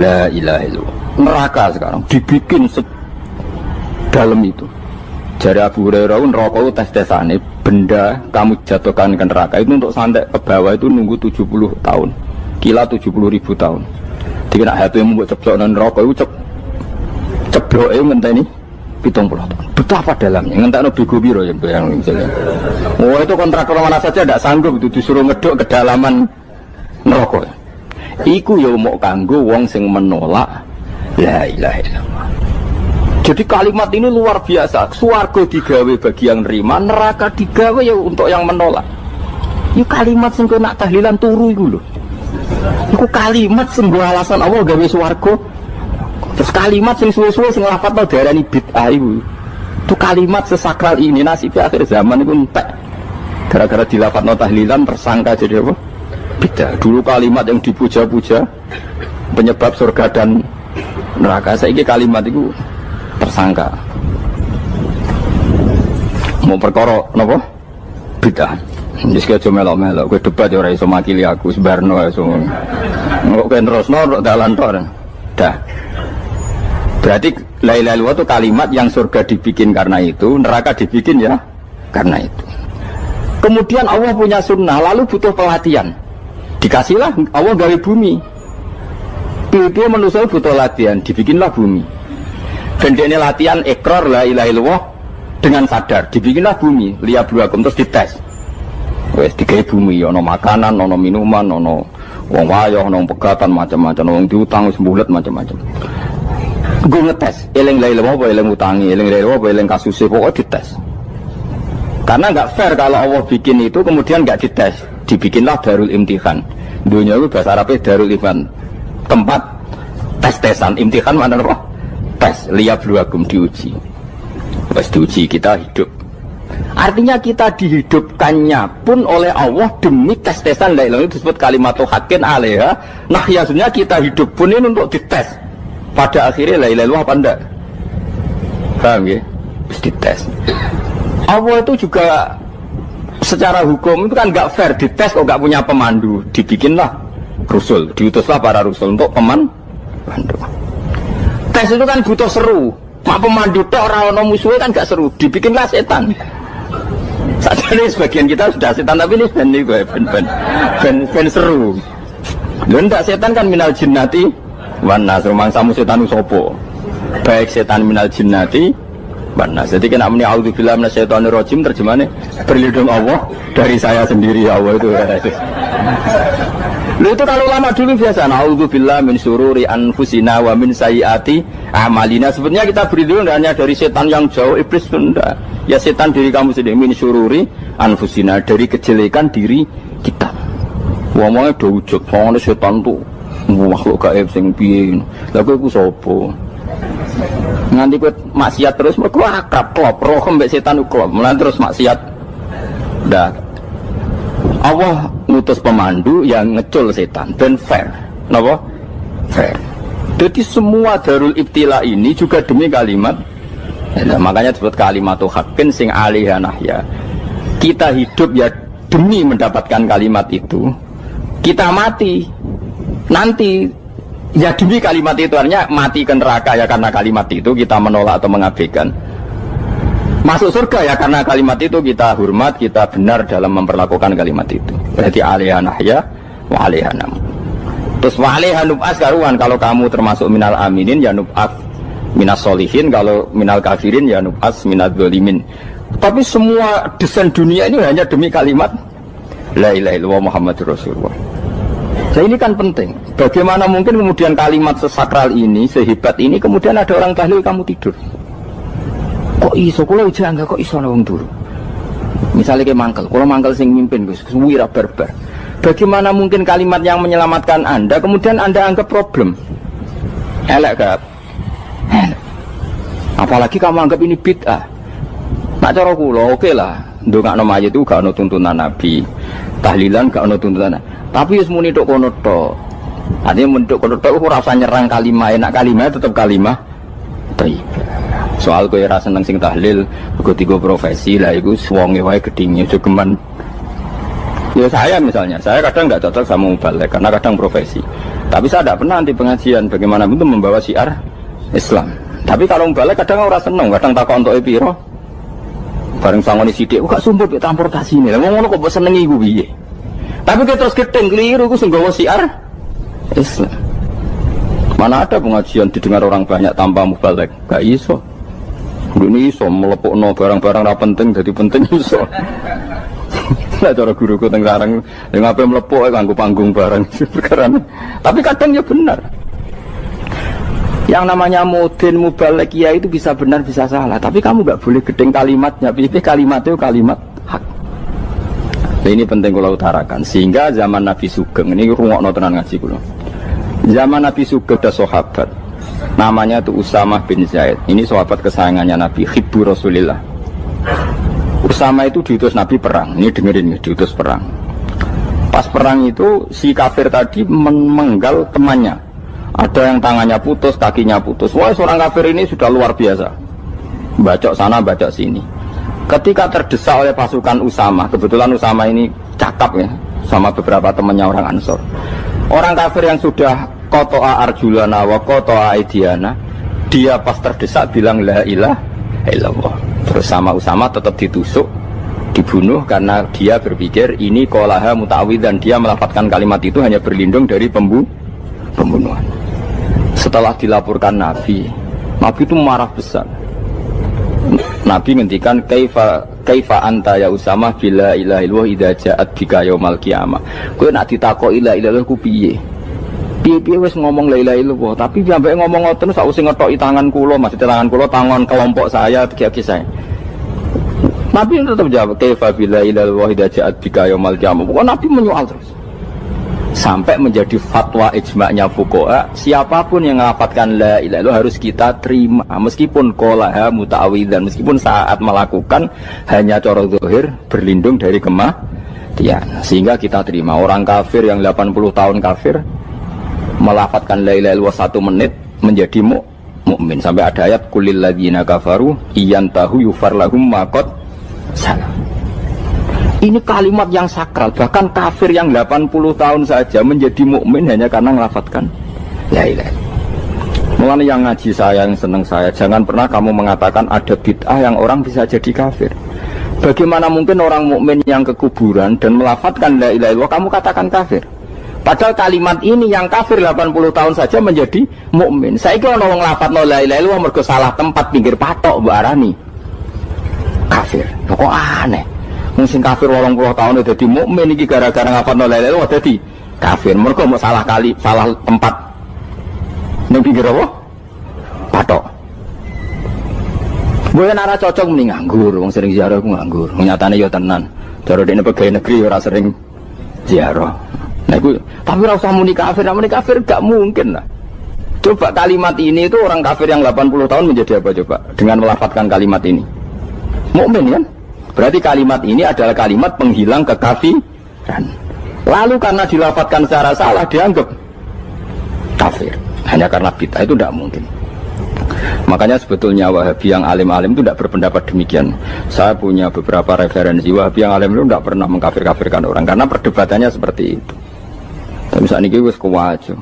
la ilaha illallah. Neraka sekarang dibikin dalam itu. Jari Abu Hurairah neraka itu tes-tesane benda kamu jatuhkan ke neraka itu untuk sampai ke bawah itu nunggu 70 tahun. Kila 70.000 tahun. Jadi nak HP mu buat ceblok nang neraka itu ceblok ngenteni 70 tahun. Betapa dalamnya ngentekno bego piro ya bayang misalnya. Oh itu kontraktor mana saja tidak sanggup itu disuruh ngeduk kedalaman neraka. Iku ya mau kanggo wong sing menolak la ilaha illallah. Jadi kalimat ini luar biasa. Swarga digawe bagi yang nerima, neraka digawe ya untuk yang menolak. Itu kalimat sing kena tahlilan turu iku lho. Iku kalimat sing nggo alasan Allah gawe swarga. Terus kalimat sing suwe-suwe sing lafadzno darani bid'ah iku. Itu kalimat sesakral ini nasibnya akhir zaman itu entek. Gara-gara dilafadzno tahlilan tersangka jadi apa? Bid'ah. Dulu kalimat yang dipuja-puja penyebab surga dan neraka. Saiki kalimat itu tersangka. Mau perkara napa? Bid'ah. Wis aja melok-melok, kowe debat ya ora iso makili aku sebarno iso. Kok terusno dalan tok. Dah. Berarti la ilaha illallah itu kalimat yang surga dibikin karena itu, neraka dibikin ya karena itu. Kemudian Allah punya sunnah, lalu butuh pelatihan. Dikasihlah Allah gawe bumi. Dia manusia butuh latihan, dibikinlah bumi. Bendene latihan ikrar la ilaha illallah dengan sadar, dibikinlah bumi, liyabluwakum terus dites. Wes digawe bumi, ono makanan, ono minuman, ono wong wayah, ono pegatan macam-macam, wong diutang wis mbulet macam-macam. Gue ngetes, eling la ilaha illallah apa eling utangi, eling la ilaha apa eling kasuse, pokoknya dites. Karena nggak fair kalau Allah bikin itu kemudian nggak dites, dibikinlah darul imtihan. Dunia itu bahasa Arabnya darul imtihan, tempat tes-tesan. Imtihan mana apa? Tes, liyabluwakum, diuji. Pas diuji kita hidup. Artinya kita dihidupkannya pun oleh Allah demi tes-tesan la ilaha illallah, disebut kalimatu haqqin alaiha. Nah biasanya kita hidup pun ini untuk dites. Pada akhirnya la ilaha illallah apa enggak? Paham ya? Terus dites. Allah itu juga secara hukum itu kan nggak fair, dites kok nggak punya pemandu, dibikinlah rusul, diutuslah para rusul untuk pemandu. Tes itu kan butuh seru, mak pemandu tok ora ono musuhe kan gak seru, dibikinlah setan. Saat ini sebagian kita sudah setan tapi ini ben seru. Lho ndak setan kan minal jinnati wan nas, rumangsamu setan usopo. Baik setan minal jinnati wan nas. Jadi kena muni auzubillahi minasyaitonir rajim, terjemahnya berlindung Allah dari saya sendiri. Allah itu. Lalu itu kalau lama dulu biasa naudzubillah min syururi anfusina wa min sayyiati amalina. Sebenarnya kita berlindung hanya dari setan yang jauh, iblis itu enggak. Ya setan diri kamu sendiri, min syururi anfusina, dari kejelekan diri kita. Ngomongnya do ujug, ngomongnya setan tuh makhluk gaib sing piye. Lah kowe iku sapa? Nganti kowe maksiat terus mergo akrab klop, roh mbek setan klop. Mulane terus maksiat. Dah Allah ngutus pemandu yang ngecul setan dan fair, kenapa? Fair. Jadi semua darul ibtila ini juga demi kalimat. Nah, makanya disebut kalimatu haqqin sing alaiha nahya. Kita hidup ya demi mendapatkan kalimat itu. Kita mati nanti ya demi kalimat itu, artinya mati ke neraka ya karena kalimat itu kita menolak atau mengabaikan. Masuk surga ya karena kalimat itu kita hormat, kita benar dalam memperlakukan kalimat itu. Berarti alaiha nahya wa alaiha nam. Terus wa alaiha nub'as karuan, kalau kamu termasuk minal aminin ya nub'as minas solihin, kalau minal kafirin ya nub'as minal zalimin. Tapi semua desain dunia ini hanya demi kalimat la ilaha illallah Muhammadur Rasulullah. Nah ini kan penting. Bagaimana mungkin kemudian kalimat sesakral ini, sehebat ini, kemudian ada orang tahlil kamu tidur. Kok iso kula jangga kok iso ana wong turu. Misale ke mangkel, kula mangkel sing mimpin Gus, suwi ra barbar. Bagaimana mungkin kalimat yang menyelamatkan Anda kemudian Anda anggap problem? Elek gak? Apalagi kamu anggap ini bid'ah. Nak cara kula oke lah, ndongakno mayit itu gak ono tuntunan Nabi. Tahlilan gak ono tuntunan. Tapi wis muni tok kono tok. Artinya mentuk kono tok ora usah nyerang kalimah, enak kalimah tetap kalimah thayyibah. Soal kowe ra seneng sing tahlil, mergo tiga profesi lah iku wonge wae gedhinge aja geman. Ya saya misalnya, saya kadang nggak cocok sama mubalek karena kadang profesi. Tapi saya tidak pernah anti pengajian, bagaimana itu membawa syiar Islam. Tapi kalau mubalek kadang orang seneng, kadang takut untuk piro. Bareng sangoni sithik, gak sumpah mek transportasi ini. Lah ngono kok mbok senengi iku piye? Tapi kita terus gedeng keliru iku sing nggawa siar Islam. Mana ada pengajian didengar orang banyak tanpa mubalek? Gak iso. Ini iso melepukno barang-barang ra penting jadi penting iso. Lah cara guruku teng sareng yang ngapain melepuk nganggo panggung barang perkara. Tapi kadang ya benar. Yang namanya mudin mubalek ya itu bisa benar bisa salah. Tapi kamu nggak boleh gedeng kalimatnya. Pilih kalimat itu kalimat hak. Nah, ini penting kalau utarakan. Sehingga zaman Nabi Sugeng ini rungokno tenan ngaji kula. Zaman Nabi Sugeng ada sahabat. Namanya itu Usamah bin Zaid. Ini sahabat kesayangannya Nabi, hibbu Rasulillah. Usama itu diutus Nabi perang. Ini dengerin ya, diutus perang. Pas perang itu si kafir tadi menggal temannya. Ada yang tangannya putus, kakinya putus. Wah, seorang kafir ini sudah luar biasa. Bacok sana, bacok sini. Ketika terdesak oleh pasukan Usama, kebetulan Usama ini cakap ya, sama beberapa temannya orang Ansor. Orang kafir yang sudah koto'a arjulana wa koto'a aidiana, dia pas terdesak bilang la ilaha illallah. Terus sama Usama tetap ditusuk, dibunuh karena dia berpikir ini qolaha muta'awid dan dia melafadzkan kalimat itu hanya berlindung dari pembunuhan. Setelah dilaporkan Nabi itu marah besar. Nabi ngendikan kaifa anta ya Usamah bila ilaha illallah idza ja'at bika yaumal qiyamah. Kowe nak ditakoki la ilaha illallah ku piye? Piye wis ngomong la ilaha illallah, tapi sampai ngomong ngoten sak usih ngetoki tangan kula, maksud tangan kula tangan kelompok saya, tiga-tiga saya. Nabi tetap jawab kaifa bila ilaha illallah idza ja'at bika yaumal qiyamah. Pokoknya Nabi menyoal terus. Sampai menjadi fatwa ijma'nya fuqaha, siapapun yang melafatkan la ilaha illallah harus kita terima meskipun qolaha muta'awidzan, meskipun saat melakukan hanya cara zahir berlindung dari kematian, sehingga kita terima. Orang kafir yang 80 tahun kafir melafatkan la ilaha illallah 1 menit menjadi mukmin. Sampai ada ayat kulil ladzina kafaru iyantahu yufar lahum ma qad salam. Ini kalimat yang sakral, bahkan kafir yang 80 tahun saja menjadi mukmin hanya karena melafatkan la ilaha illallah. Mulane yang ngaji saya, yang seneng saya, jangan pernah kamu mengatakan ada bid'ah yang orang bisa jadi kafir. Bagaimana mungkin orang mukmin yang ke kuburan dan melafatkan la ilaha illallah kamu katakan kafir? Padahal kalimat ini yang kafir 80 tahun saja menjadi mukmin. Saiki ana wong nglafatno la ilaha illallah mergo salah tempat pinggir patok mbok arani kafir. Kok aneh. Mungkin kafir 80 tahun udah di mukmin iki gara-gara ngapalno la ilaha illallah dadi kafir. Mergo mau salah tempat. Ning pinggir apa? Patok. Gue nara cocok mending nganggur, wong sering ziarah ku nganggur. Nyatane yo tenan. Cara dene pegawai negeri ora sering ziarah. Nah gue, tapi ora usah muni kafir gak mungkin lah. Coba kalimat ini itu orang kafir yang 80 tahun menjadi apa coba? Dengan melafadzkan kalimat ini. Mukmin kan? Berarti kalimat ini adalah kalimat penghilang kekafiran. Lalu karena dilafadzkan secara salah dianggap kafir. Hanya karena bid'ah itu tidak mungkin. Makanya sebetulnya Wahabi yang alim-alim itu tidak berpendapat demikian. Saya punya beberapa referensi Wahabi yang alim itu tidak pernah mengkafir-kafirkan orang karena perdebatannya seperti itu. Tapi saat ini wis kuwajo.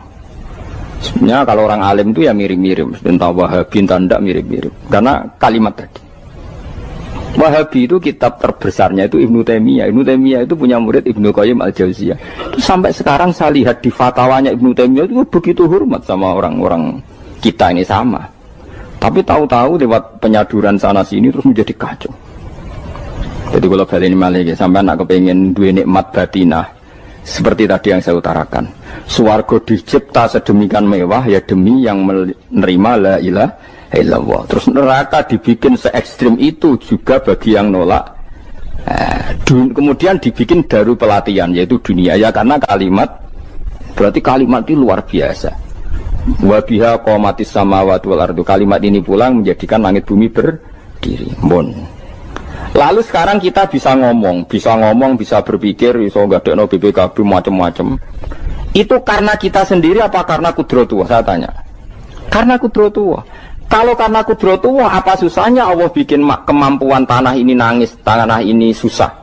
Sebenarnya kalau orang alim itu ya mirip-mirip, entah Wahabi entah tidak mirip-mirip. Karena kalimat tadi. Wahabi itu kitab terbesarnya itu Ibnu Taimiyah. Ibnu Taimiyah itu punya murid Ibnu Qayyim Al-Jauziyah. Itu sampai sekarang saya lihat di fatwanya Ibnu Taimiyah itu begitu hormat sama orang-orang kita ini sama. Tapi tahu-tahu lewat penyaduran sana sini terus menjadi kacau. Jadi kalau balik ini malah sampai anak kepengen dua nikmat batinah seperti tadi yang saya utarakan. Swarga dicipta sedemikian mewah ya demi yang menerima la ilaha illallah. Terus neraka dibikin se ekstrim itu juga bagi yang nolak. Kemudian dibikin daru pelatihan yaitu dunia ya karena kalimat berarti kalimat itu luar biasa. Wa biha qamatis samawati wal ardu. Kalimat ini pulang menjadikan langit bumi berdiri. Lalu sekarang kita bisa ngomong, bisa berpikir, bisa ngadekno BPKB macam-macam. Itu karena kita sendiri apa karena kudratullah? Saya tanya. Karena kudratullah. Kalau karena kudratullah, apa susahnya Allah bikin kemampuan tanah ini nangis, tanah ini susah.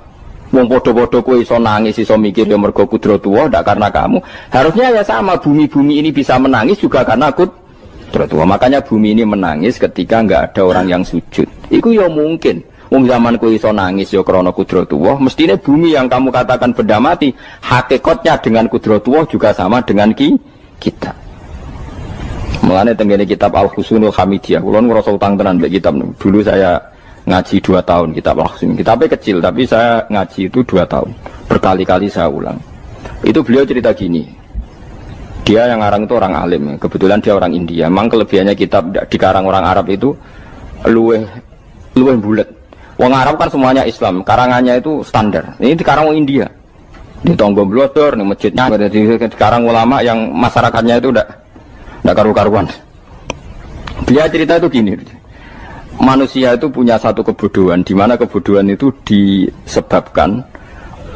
Wong podo-podo kowe iso nangis, iso mikir ya mergo kudratullah, ndak karena kamu. Harusnya ya sama, bumi-bumi ini bisa menangis juga karena kudratullah. Makanya bumi ini menangis ketika enggak ada orang yang sujud. Itu ya mungkin. Wong zaman kowe iso nangis ya krana kudratullah, mestine bumi yang kamu katakan benda mati, hakikatnya dengan kudratullah juga sama dengan kita. Mulane tengene kitab Al-Husunul Hamidiyah, kula ngrasa utang tenan mbek kitab. Dulu saya ngaji 2 tahun kitab Al-Husun. Kitabnya kecil tapi saya ngaji itu 2 tahun. Berkali-kali saya ulang. Itu beliau cerita gini. Dia yang ngarang itu orang alim, kebetulan dia orang India. Memang kelebihannya kitab dikarang orang Arab itu luweh bulet. Wong Arab kan semuanya Islam, karangannya itu standar. Ini dikarang orang India. Di Tonggo Blodor, di masjidnya, dikarang ulama yang masyarakatnya itu udah karu-karuan. Dia cerita itu gini. Manusia itu punya satu kebodohan, di mana kebodohan itu disebabkan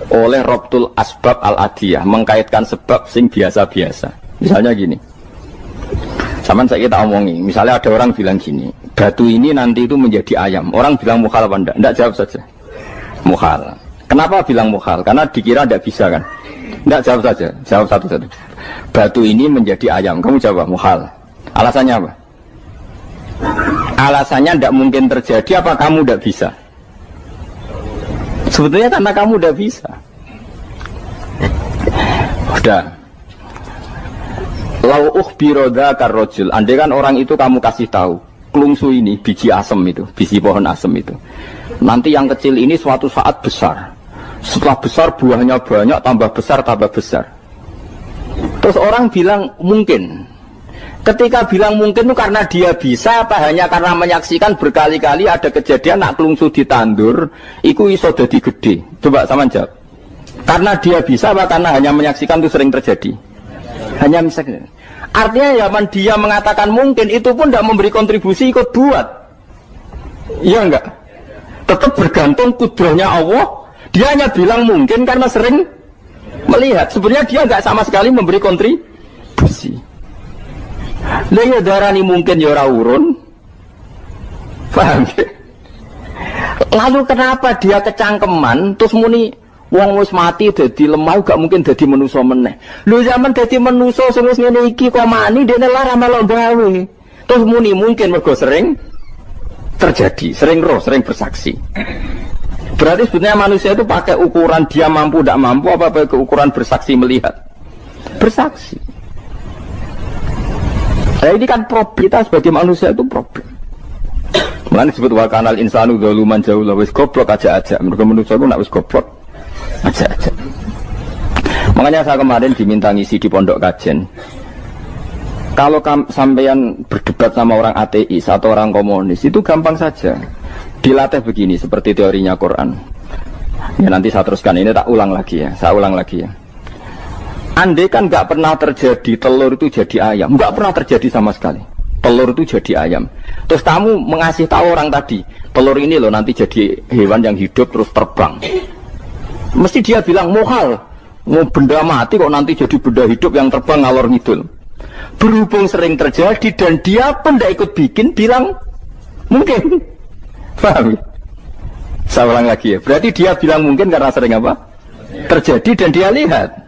oleh Robtul Asbab Al-Adiyah, mengkaitkan sebab sing biasa-biasa. Misalnya gini, sama saya kita omongi, misalnya ada orang bilang gini, batu ini nanti itu menjadi ayam. Orang bilang mukhal apa enggak? Enggak, jawab saja. Mukhal. Kenapa bilang mukhal? Karena dikira enggak bisa kan? Enggak, jawab saja. Jawab satu-satu. Batu ini menjadi ayam. Kamu jawab mukhal. Alasannya apa? Alasannya enggak mungkin terjadi, apa kamu enggak bisa? Sebetulnya karena kamu udah bisa. Udah. Lau ukhbiro dzakar rajul. Andai kan orang itu kamu kasih tahu, klungsu ini biji asem itu, biji pohon asem itu. Nanti yang kecil ini suatu saat besar. Setelah besar buahnya banyak, tambah besar, tambah besar. Terus orang bilang mungkin. Ketika bilang mungkin itu karena dia bisa, apa hanya karena menyaksikan berkali-kali ada kejadian nak kelungsu ditandur, iku iso dadi gede. Coba sama jawab. Karena dia bisa, apa karena hanya menyaksikan itu sering terjadi? Hanya misalnya. Artinya zaman dia mengatakan mungkin, itu pun tidak memberi kontribusi ikut buat. Iya enggak? Tetap bergantung kudrahnya Allah. Dia hanya bilang mungkin karena sering melihat. Sebenarnya dia enggak sama sekali memberi kontribusi. Lah ya darani mungkin ya ora urun. Paham ya? Lalu kenapa dia kecangkeman terus muni wong wis mati dadi lemah gak mungkin dadi manusa meneh. Lho zaman dadi manusa sing wis ngene iki kok mani dene lara melok gawe. Terus muni mungkin mergo sering terjadi, sering roh, sering bersaksi. Berarti sebetulnya manusia itu pakai ukuran dia mampu tidak mampu apa pakai ukuran bersaksi melihat. Bersaksi. Nah ini kan problem, kita sebagai manusia itu problem. Mulanya disebut wa kanal insanu zaluman jaulah, wis goblok aja-aja. Menurut manusia itu nak wis goblok aja-aja. Makanya saya kemarin diminta ngisi di pondok kajen. Kalau sampean berdebat sama orang ateis atau orang komunis itu gampang saja. Dilatih begini seperti teorinya Quran. Ya nanti saya teruskan, ini tak ulang lagi ya. Saya ulang lagi ya. Andai kan nggak pernah terjadi telur itu jadi ayam, nggak pernah terjadi sama sekali. Telur itu jadi ayam. Terus kamu mengasih tahu orang tadi, telur ini loh nanti jadi hewan yang hidup terus terbang. Mesti dia bilang mohal, mau benda mati kok nanti jadi benda hidup yang terbang ngalor ngidul. Berhubung sering terjadi dan dia pun tidak ikut bikin, bilang mungkin. Paham? Saya ulang lagi ya. Berarti dia bilang mungkin karena sering apa? Terjadi dan dia lihat.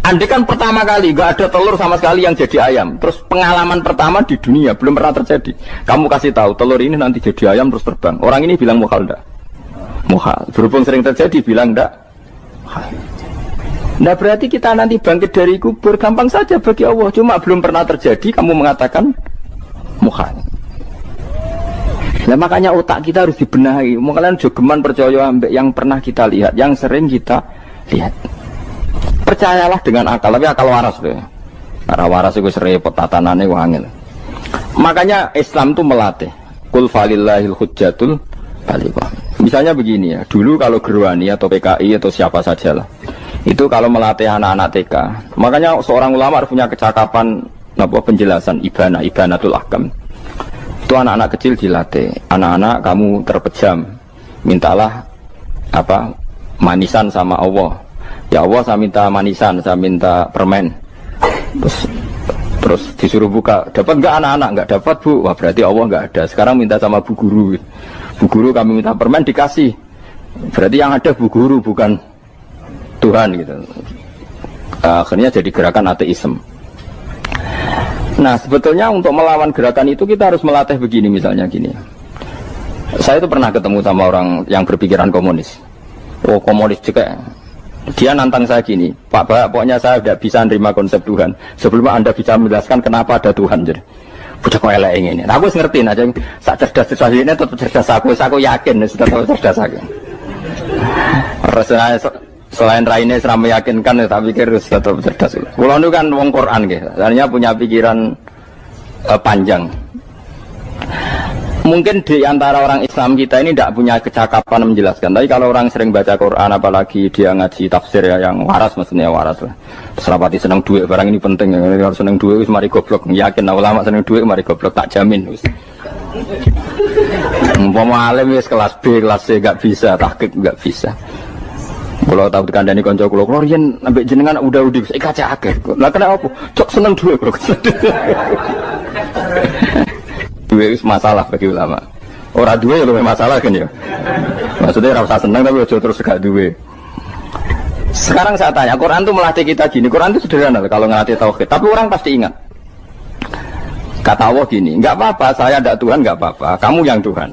Andai kan pertama kali nggak ada telur sama sekali yang jadi ayam, terus pengalaman pertama di dunia belum pernah terjadi. Kamu kasih tahu telur ini nanti jadi ayam terus terbang. Orang ini bilang mukhal enggak? Mukhal. Berhubung sering terjadi bilang enggak? Nah berarti kita nanti bangkit dari kubur gampang saja bagi Allah. Cuma belum pernah terjadi kamu mengatakan mukhal. Nah makanya otak kita harus dibenahi. Makanya jogeman percaya yang pernah kita lihat, yang sering kita lihat. Percayalah dengan akal, tapi akal waras deh. Karena waras itu serempet tatanannya wangil. Makanya Islam itu melatih. Qul falillahil hujjatul balighah. Misalnya begini ya, dulu kalau Gerwani atau PKI atau siapa sajalah, itu kalau melatih anak-anak TK, makanya seorang ulama harus punya kecakapan penjelasan ibanatul ahkam. Itu anak-anak kecil dilatih. Anak-anak kamu terpejam, mintalah manisan sama Allah. Ya Allah saya minta manisan, saya minta permen. Terus disuruh buka, dapat enggak anak-anak? Enggak dapat bu, wah berarti Allah enggak ada. Sekarang minta sama bu guru. Bu guru kami minta permen dikasih. Berarti yang ada bu guru bukan Tuhan gitu. Akhirnya jadi gerakan ateisme. Nah sebetulnya untuk melawan gerakan itu kita harus melatih begini misalnya gini. Saya itu pernah ketemu sama orang yang berpikiran komunis. Oh, komunis juga. Dia nantang saya gini, Pak, pokoknya saya tidak bisa menerima konsep Tuhan sebelum Anda bisa menjelaskan kenapa ada Tuhan. Jadi, budak kok elek ini. Nah, aku ngerti aja, sak cerdas ini tetap cerdas aku yakin sudah tahu cerdas aku. Rasanya selain raine seram meyakinkan, tapi pikir tetap cerdas. Kulo itu kan wong Quran gitu, artinya punya pikiran panjang. Mungkin di antara orang Islam kita ini tidak punya kecakapan menjelaskan. Tapi kalau orang sering baca Quran, apalagi dia ngaji tafsir ya, yang waras, maksudnya waras lah. Serapati senang duit, barang ini penting. Harus senang duit, mari goblok. Yakin ulama senang duit, mari goblok, tak jamin. Umpama alim wis kelas B, kelas C gak bisa, tahqiq gak bisa. Kalau tahu kandhani kanca kula, kula riyen ambek jenengan udah kaca akeh. Lah kena apa? Cok seneng duit, Bro. Duit itu masalah bagi ulama. Orang duit lebih masalah kan ya. Maksudnya rasa senang tapi ojo terus gak duit. Sekarang saya tanya, Quran itu melatih kita gini. Quran itu sederhana kalau ngelatih tauhid. Tapi orang pasti ingat. Kata Allah gini, nggak apa-apa, saya tidak Tuhan, nggak apa-apa. Kamu yang Tuhan.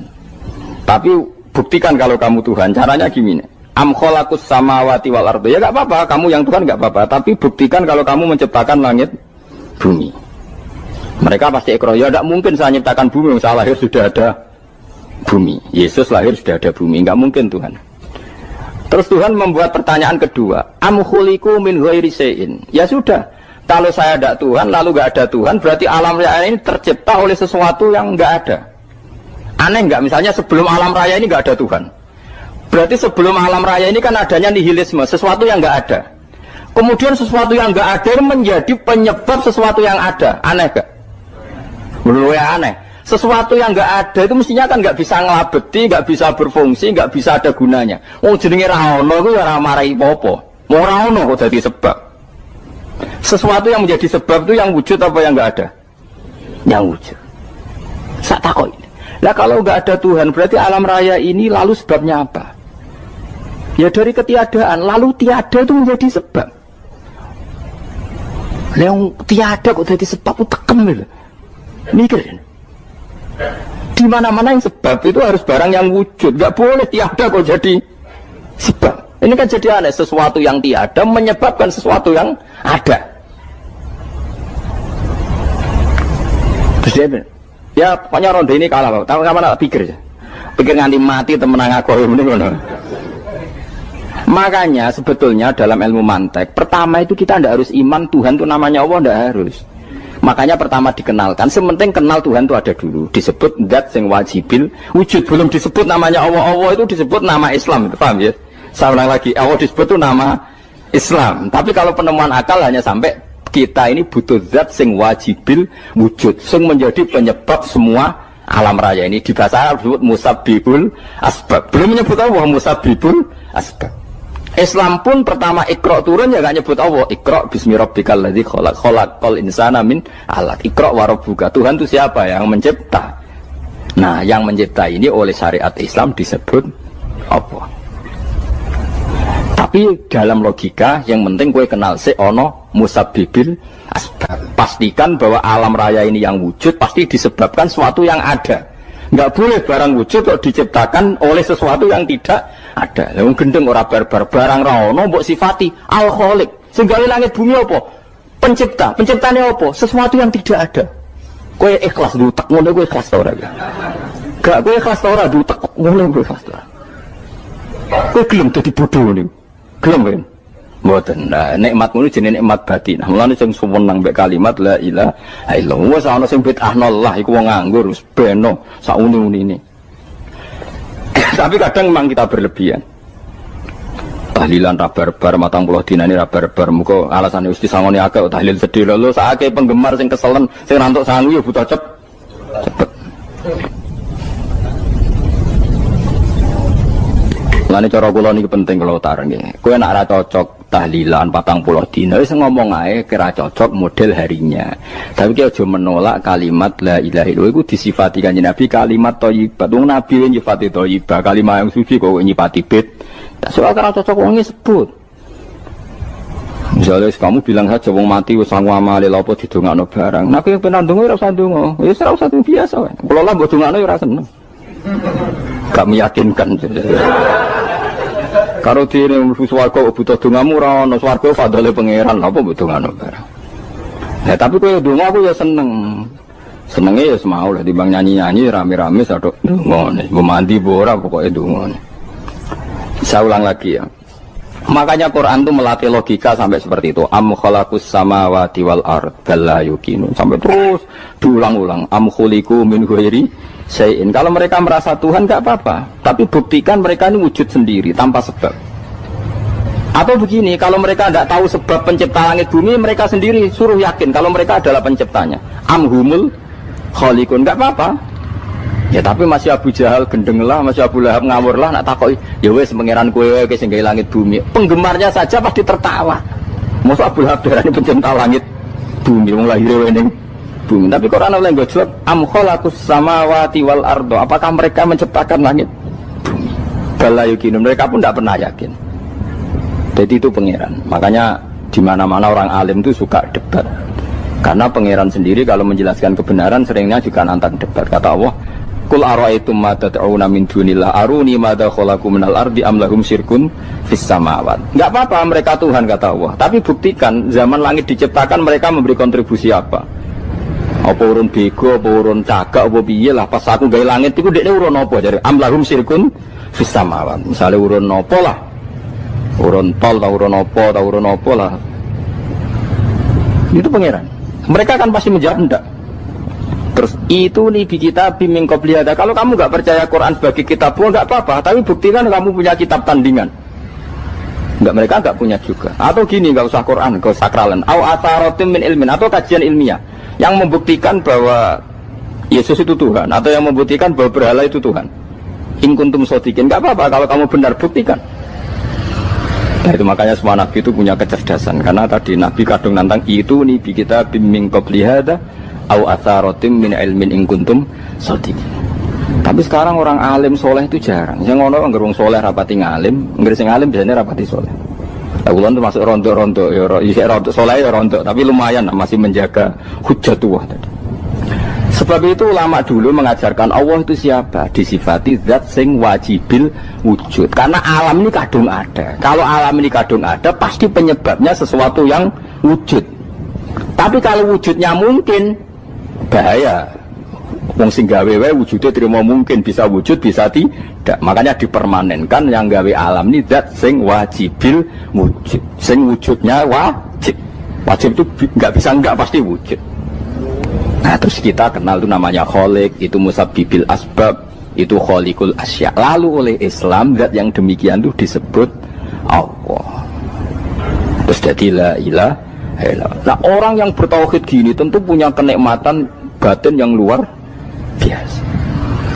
Tapi buktikan kalau kamu Tuhan. Caranya gini. Am khalaqus samawati wal ardi. Ya nggak apa-apa, kamu yang Tuhan nggak apa-apa. Tapi buktikan kalau kamu menciptakan langit, bumi. Mereka pasti ikrar, ya tidak mungkin saya menciptakan bumi, saya lahir sudah ada bumi. Yesus lahir sudah ada bumi, nggak mungkin Tuhan. Terus Tuhan membuat pertanyaan kedua, am khuliqu min ghairi syai'in. Ya sudah, kalau saya tidak Tuhan, lalu nggak ada Tuhan, berarti alam raya ini tercipta oleh sesuatu yang nggak ada. Aneh nggak? Misalnya sebelum alam raya ini nggak ada Tuhan. Berarti sebelum alam raya ini kan adanya nihilisme, sesuatu yang nggak ada. Kemudian sesuatu yang nggak ada menjadi penyebab sesuatu yang ada. Aneh gak? Menurut saya aneh. Sesuatu yang nggak ada itu mestinya kan nggak bisa ngelabeti, nggak bisa berfungsi, nggak bisa ada gunanya. Wong jenenge ra ono iku ya ora marai apa-apa. Mau ra ono kok jadi sebab. Sesuatu yang menjadi sebab itu yang wujud apa yang nggak ada? Yang wujud. Sak takoi. Lah kalau nggak ada Tuhan berarti alam raya ini lalu sebabnya apa? Ya dari ketiadaan, lalu tiada itu menjadi sebab. Yang tiada kok jadi sebab itu tekem gitu. Mikir. Di mana-mana yang sebab itu harus barang yang wujud, nggak boleh tiada kok jadi sebab. Ini kan jadi aneh, sesuatu yang tiada menyebabkan sesuatu yang ada. Terus dia bilang, ya pokoknya ronde ini kalah, tahu kapan pikir aja, pikir nganti mati temenang aku ini ngono. Makanya sebetulnya dalam ilmu mantek, pertama itu kita tidak harus iman Tuhan itu namanya Allah, tidak harus. Makanya pertama dikenalkan, sementing kenal Tuhan itu ada dulu. Disebut zat sing wajibil wujud, belum disebut namanya Allah. Allah itu disebut nama Islam, itu paham ya? Saya ulang lagi, Allah disebut itu nama Islam. Tapi kalau penemuan akal hanya sampai kita ini butuh zat sing wajibil wujud, sing menjadi penyebab semua alam raya ini. Di bahasa Arab disebut musabbibul asbab. Belum menyebut Allah musabbibul asbab. Islam pun pertama Iqra turun ya gak nyebut Allah. Iqra bismi rabbikal ladzi khalaq, khalaqal insana min 'alaq. Iqra wa rabbuka. Tuhan itu siapa? Yang mencipta. Nah, yang mencipta ini oleh syariat Islam disebut apa? Tapi dalam logika yang penting gue kenal si ono musabbibil asbab. Pastikan bahwa alam raya ini yang wujud pasti disebabkan sesuatu yang ada. Nggak boleh barang wujud kok diciptakan oleh sesuatu yang tidak ada. Yang gendeng ora barbar barang ra ono mbok sifati al-khaliq. Sing gawe langit bumi apa? Pencipta. Penciptane apa? Sesuatu yang tidak ada. Kowe ikhlas dutek ngono kowe ikhlas ta ora? Gak kowe ikhlas ta ora dutek ngono kowe ikhlas ta. Kowe gelem dadi bodoh niku. Gelem kan? Mboten. Nah, nikmat ngono jenenge nikmat batin. Nah, mulane sing suwenang mbek kalimat la ilaha illallah. Wis ana sing bid'ahnallah iku wong nganggur wis beno sak uni-unine. Tapi kadang memang kita berlebihan. Tahlilan ra barbar 40 dinane ra barbar. Muga alasane Gusti sangone akeh tahlil sedih lho sakake penggemar sing keselen sing rantuk sangu ya butuh cepet. Lani cara kula niki penting kula utarke. Kowe nek ora cocok tahlilan 40 dina wis ngomong ae kira cocok model harinya. Tapi ki aja menolak kalimat la ilaha illallah iku disifati Kanjeng Nabi kalimat thayyibah. Wong Nabi nyifati thayyibah, kalimat yang suci kok nyifati bid. Tak soal kira cocok wong sebut. Misalnya kamu bilang saja wong mati wis sangu amale lha apa didongakno barang. Nek kowe pengen ndonga ora usah ndonga. Wis ora usah biasa wae. Kula lah mbok dongakno ora seneng. Gak meyakinkan. Karo dene swarga butuh dongamu ora ono swarga fadhole pangeran apa butuh ngono barang. Ya tapi kowe donga aku ya seneng. Senenge ya semau lah timbang nyanyi-nyanyi rame-rame sadok donga. Mbok mandi mbok ora pokoke donga. Saya ulang lagi ya. Makanya Quran itu melatih logika sampai seperti itu. Am khalaqus samawati wal ard balla yuqinu. Sampai terus diulang-ulang. Am khuliqu min ghairi syai'in. Kalau mereka merasa Tuhan enggak apa-apa, tapi buktikan mereka ini wujud sendiri tanpa sebab. Atau begini, kalau mereka tidak tahu sebab pencipta langit bumi, mereka sendiri suruh yakin kalau mereka adalah penciptanya. Am humul khaliqun, enggak apa-apa. Ya tapi masih Abu Jahal gendeng lah, masih Abu Lahab ngawur lah, nak takoki, ya wes pangeran kowe wae sing gawe langit bumi. Penggemarnya saja pasti tertawa. Mosok Abu Lahab darani pencipta langit bumi, wong lahir ning bumi. Tapi Quran oleh nggo jawab, am khalaqus samawati wal ardo. Apakah mereka menciptakan langit bumi? Bala yuqinu, mereka pun tidak pernah yakin. Jadi itu pangeran. Makanya di mana-mana orang alim itu suka debat. Karena pangeran sendiri kalau menjelaskan kebenaran seringnya juga nantang debat. Kata Allah, Qul ara'aytum ma tad'una min dunillah aruni madza khalaqu minal ardi am lahum syirkun fis samawat. Enggak apa-apa mereka Tuhan kata Allah, tapi buktikan zaman langit diciptakan mereka memberi kontribusi apa? Apa urun bego, apa urun cagak, apa piye lah pas aku gawe langit iku dekne urun apa jare am lahum syirkun fis samawat. Misale urun apa lah? Urun tol ta urun apa lah. Itu pangeran. Mereka kan pasti menjawab enggak. Terus itu nih kita biming qobliyada. Kalau kamu nggak percaya Quran sebagai kitab nggak apa-apa, tapi buktikan kamu punya kitab tandingan. Nggak, mereka nggak punya juga. Atau gini, nggak usah Quran, nggak usah sakralan. Au atharotim min ilmin, atau kajian ilmiah yang membuktikan bahwa Yesus itu Tuhan, atau yang membuktikan bahwa berhala itu Tuhan. In kuntum shodiqin, nggak apa-apa kalau kamu benar, buktikan. Nah itu makanya semua nabi itu punya kecerdasan, karena tadi nabi kadung nantang itu nih kita biming qobliyada au atharatim min ilmin in kuntum shodiqin. Tapi sekarang orang alim soleh itu jarang. Yang ngono anggar wong soleh rapati ngalim, anggar sing alim biasanya rapati soleh. Lah kula termasuk rontok-rontok ya isih rontok soleh ya rontok, tapi lumayan masih menjaga hujjatullah tadi. Sebab itu ulama dulu mengajarkan Allah itu siapa? Disifati zat sing wajibil wujud. Karena alam ini kadung ada. Kalau alam ini kadung ada, pasti penyebabnya sesuatu yang wujud. Tapi kalau wujudnya mungkin, bahaya. Wong sing gawe wae wujudnya terima mungkin bisa wujud bisa tidak. Makanya dipermanenkan yang gawe alam ini zat sing wajibil wujud. Sing wujudnya wajib. Wajib itu nggak bisa nggak pasti wujud. Nah terus kita kenal itu namanya khaliq, itu musabbibil asbab, itu khaliqul asya. Lalu oleh Islam zat yang demikian itu disebut Allah. Terus jadi la ilaha illallah. Nah orang yang bertauhid gini tentu punya kenikmatan batin yang luar biasa.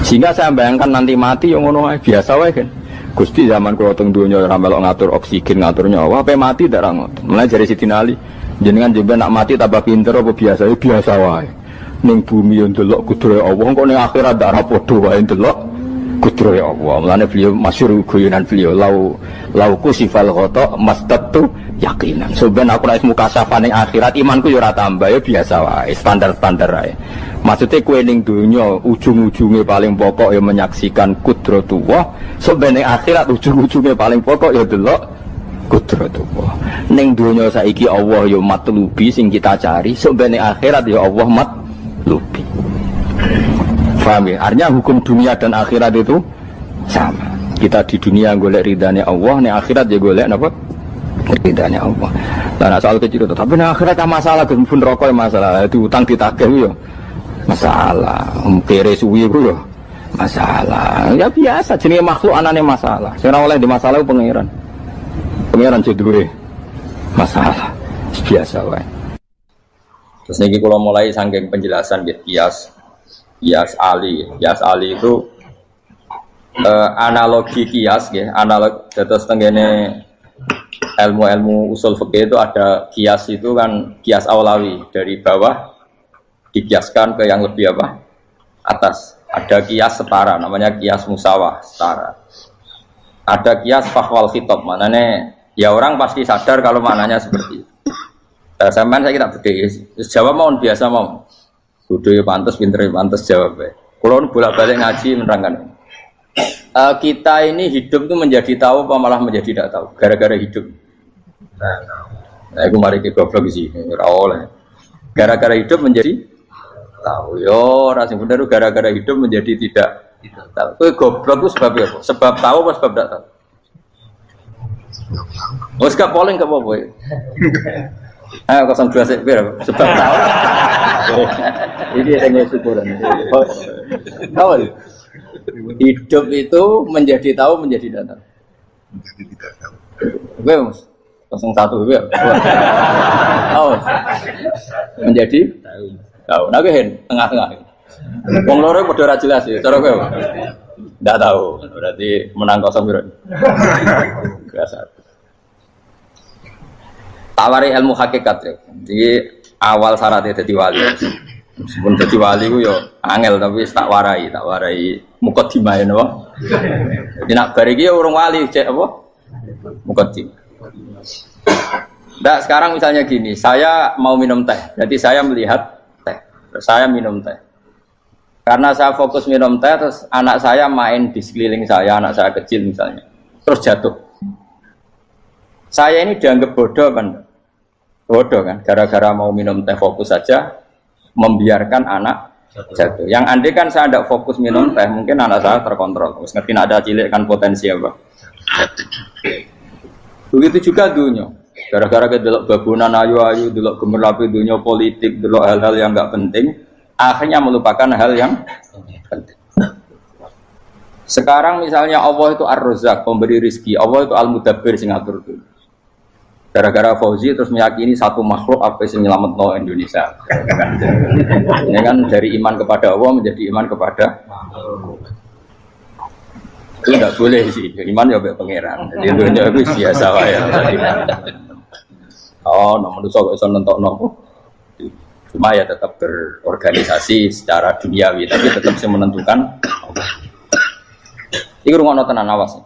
Sehingga saya bayangkan nanti mati yang ngono biasa wae kan. Gusti zaman kula teng donya ora melok ngatur oksigen, ngatur nyawa, ape mati ndak ra ngoten. Mulai dari Sidin Ali, jenengan jenengan nak mati tambah pinter apa biasa? Ya biasa wae. Ning bumi yo ndelok kudrohe Allah, kok ning akhirat ndak ra padha wae ndelok kudrohe Allah. Mulane beliau masyhur guyonan beliau lauku sifal ghata mastatu yakinan. Soben aku nek mukasyafah ning akhirat imanku yo ora tambah, ya biasa wae, standar-standar wae. Maksudnya kue ning dunya ujung-ujungnya paling pokok ya menyaksikan kudratullah. Sebenarnya akhirat ujung-ujungnya paling pokok ya delok kudratullah. Ning dunya saiki Allah ya matlubi sing kita cari. Sebenarnya akhirat ya Allah matlubi. Paham ya? Artinya hukum dunia dan akhirat itu sama. Kita di dunia golek ridhanya Allah, ning akhirat ya golek napa? Ridhanya Allah. Nah soal kecil itu, tapi ning akhirat masalah pun rokok masalah itu utang ditagih ya. Masalah, kere suwi ku yo masalah. Ya biasa jenenge makhluk anane masalah. Sing ora oleh di masalah ku pangeran. Pangeran duwe masalah. Biasa wae. Terus niki kula mulai saking penjelasan nggih kias ali. Kias ali itu analogi kias nggih, analog terus tengene ilmu-ilmu usul fikih itu ada kias itu kan kias aulawi dari bawah dikiaskan ke yang lebih apa? Atas. Ada kias setara, namanya kias musawah setara. Ada kias fahwal khitab, maknanya ya orang pasti sadar kalau maknanya seperti itu. Sampean saya kira beda. Jawab mau biasa mau. Bodoh ya pantes, pinter ya pantes jawab. Kalau bolak-balik ngaji menerangkan. Kita ini hidup tuh menjadi tahu apa malah menjadi tidak tahu gara-gara hidup. Nah, aku mari ke goblok sih, ora oleh. Gara-gara hidup menjadi tahu. Yo, ora sing bener gara-gara hidup menjadi tidak tahu. Kowe goblok ku sebab apa? Sebab tahu apa sebab tidak tahu? Wes gak polling gak apa-apa. Ayo 02 sik pira? Sebab tahu. Ini yang syukuran. Tahu. Hidup itu menjadi tahu menjadi tidak tahu. Menjadi tidak tahu. Oke, Mas. 01 ya. Tahu. Menjadi tahu. Nah, hen tengah-tengah. Wong loro padha ora jelas ya, cara kowe. Ndak tahu. Berarti menang 0 piro. Biasa. Tawari ilmu hakikat ya. Jadi awal syaratnya jadi wali. Meskipun jadi wali ku yo angel tapi tak warai mukadimah napa. Jadi nak bar iki urung wali cek apa? Mukadimah. Nah, sekarang misalnya gini, saya mau minum teh. Jadi saya melihat teh. Terus saya minum teh. Karena saya fokus minum teh terus anak saya main di sekeliling saya, anak saya kecil misalnya. Terus jatuh. Saya ini dianggap bodoh kan? Bodoh kan? Gara-gara mau minum teh fokus saja membiarkan anak jatuh. Yang andai kan saya tidak fokus minum teh, mungkin anak saya terkontrol. Terus ngerti ada cilik kan potensi apa? Begitu juga dunia. Gara-gara kita delok babunan ayu-ayu, delok gemerlapi dunia politik, delok hal-hal yang enggak penting, akhirnya melupakan hal yang penting. Sekarang misalnya Allah itu Ar-Razzaq, pemberi rizki, Allah itu Al-Mudabbir sing ngatur itu. Gara-gara Fauzi terus meyakini satu makhluk apa yang nyelametno Indonesia. Ini kan dari iman kepada Allah menjadi iman kepada itu tidak boleh sih. Iman ya baik pangeran. Jadi dunia itu biasa ya. Oh, nomor itu kok iso nentokno. Cuma ya tetap berorganisasi secara duniawi, tapi tetap sih menentukan. Iku rungono tenan awas.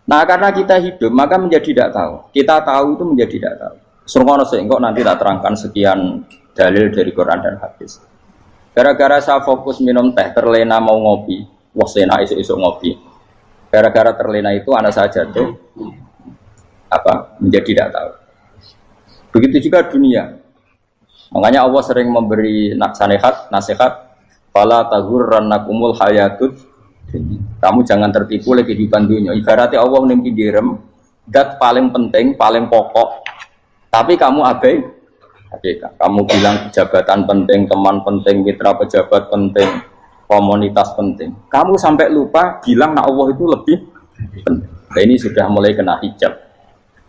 Nah, karena kita hidup, maka menjadi tidak tahu. Kita tahu itu menjadi tidak tahu. Surungono sih, kok nanti tak terangkan sekian dalil dari Quran dan hadis. Gara-gara saya fokus minum teh, terlena mau ngopi, wah sena isuk-isuk ngopi. Gara-gara terlena itu anak saya jatuh, menjadi tidak tahu. Begitu juga dunia. Makanya Allah sering memberi nasihat, fala taghurrannakumul hayatud. Kamu jangan tertipu oleh kehidupan dunia. Ibaratnya Allah menimpi direm, dat paling penting, paling pokok. Tapi kamu abai. Kamu bilang jabatan penting, teman penting, mitra pejabat penting, komunitas penting. Kamu sampai lupa bilang nah Allah itu lebih penting. Nah, ini sudah mulai kena hijab.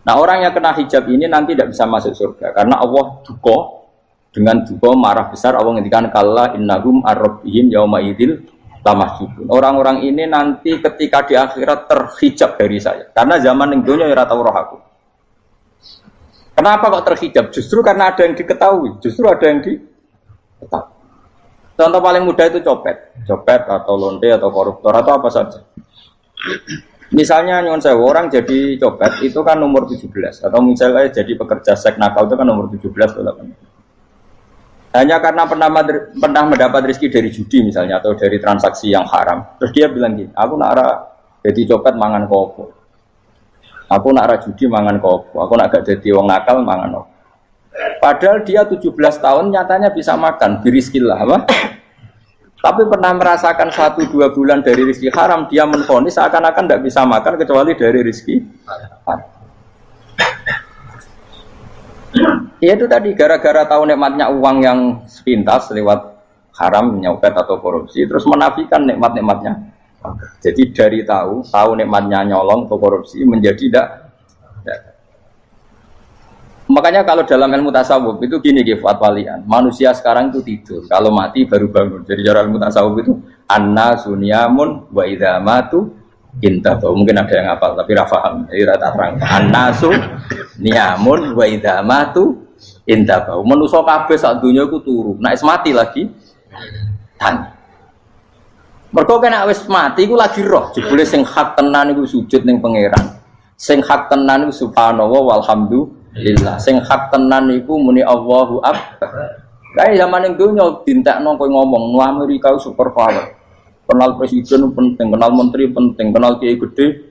Nah, orang yang kena hijab ini nanti tidak bisa masuk surga karena Allah duka dengan duka marah besar. Allah ngendikan kalla innahum ar-rabbihim yauma idzil lamahjubun. Orang-orang ini nanti ketika di akhirat terhijab dari saya. Karena zaman yang dunia ya tau roh aku. Kenapa kok terhijab? Justru karena ada yang diketahui. Justru ada yang diketahui. Contoh paling mudah itu copet atau lonte atau koruptor atau apa saja. Misalnya nyuwun sewu orang jadi copet itu kan nomor 17 atau misalnya jadi pekerja seks nakal itu kan nomor 17 atau 18. Hanya karena pernah mendapat rezeki dari judi misalnya atau dari transaksi yang haram. Terus dia bilang gini, aku nak jadi copet mangan kopo. Aku nak judi mangan kopo. Aku nak gak jadi wong nakal mangan kopo. Padahal dia 17 tahun nyatanya bisa makan, birizkillah apa? Tapi pernah merasakan 1-2 bulan dari rezeki haram, dia menvonis seakan-akan tidak bisa makan kecuali dari rezeki haram. Ya itu tadi gara-gara tahu nikmatnya uang yang sepintas lewat haram, nyopet atau korupsi, terus menafikan nikmat-nikmatnya. Jadi dari tahu nikmatnya nyolong atau korupsi menjadi tidak. Makanya kalau dalam ilmu tasawuf itu gini Gifat walian, manusia sekarang itu tidur, kalau mati baru bangun. Jadi cara ilmu tasawuf itu anna sunyamun wa idza matu intahu. Mungkin ada yang hafal tapi ra paham. Jadi rata terang. Annasu niyamun wa idza matu intahu. Manusa kabeh sak donya iku turu. Nek wis mati lagi tan. Mergo kena wis mati iku lagi roh. Jebule sing hak tenan iku sujud ning pangeran. Sing hak tenan iku subhanallah walhamdulillah. Sing hak tenan iku muni Allahu akbar. Kae zaman ning donya dintekno kowe ngomong Amerika super power. Kenal presiden penting, kenal menteri penting, kenal kiai gede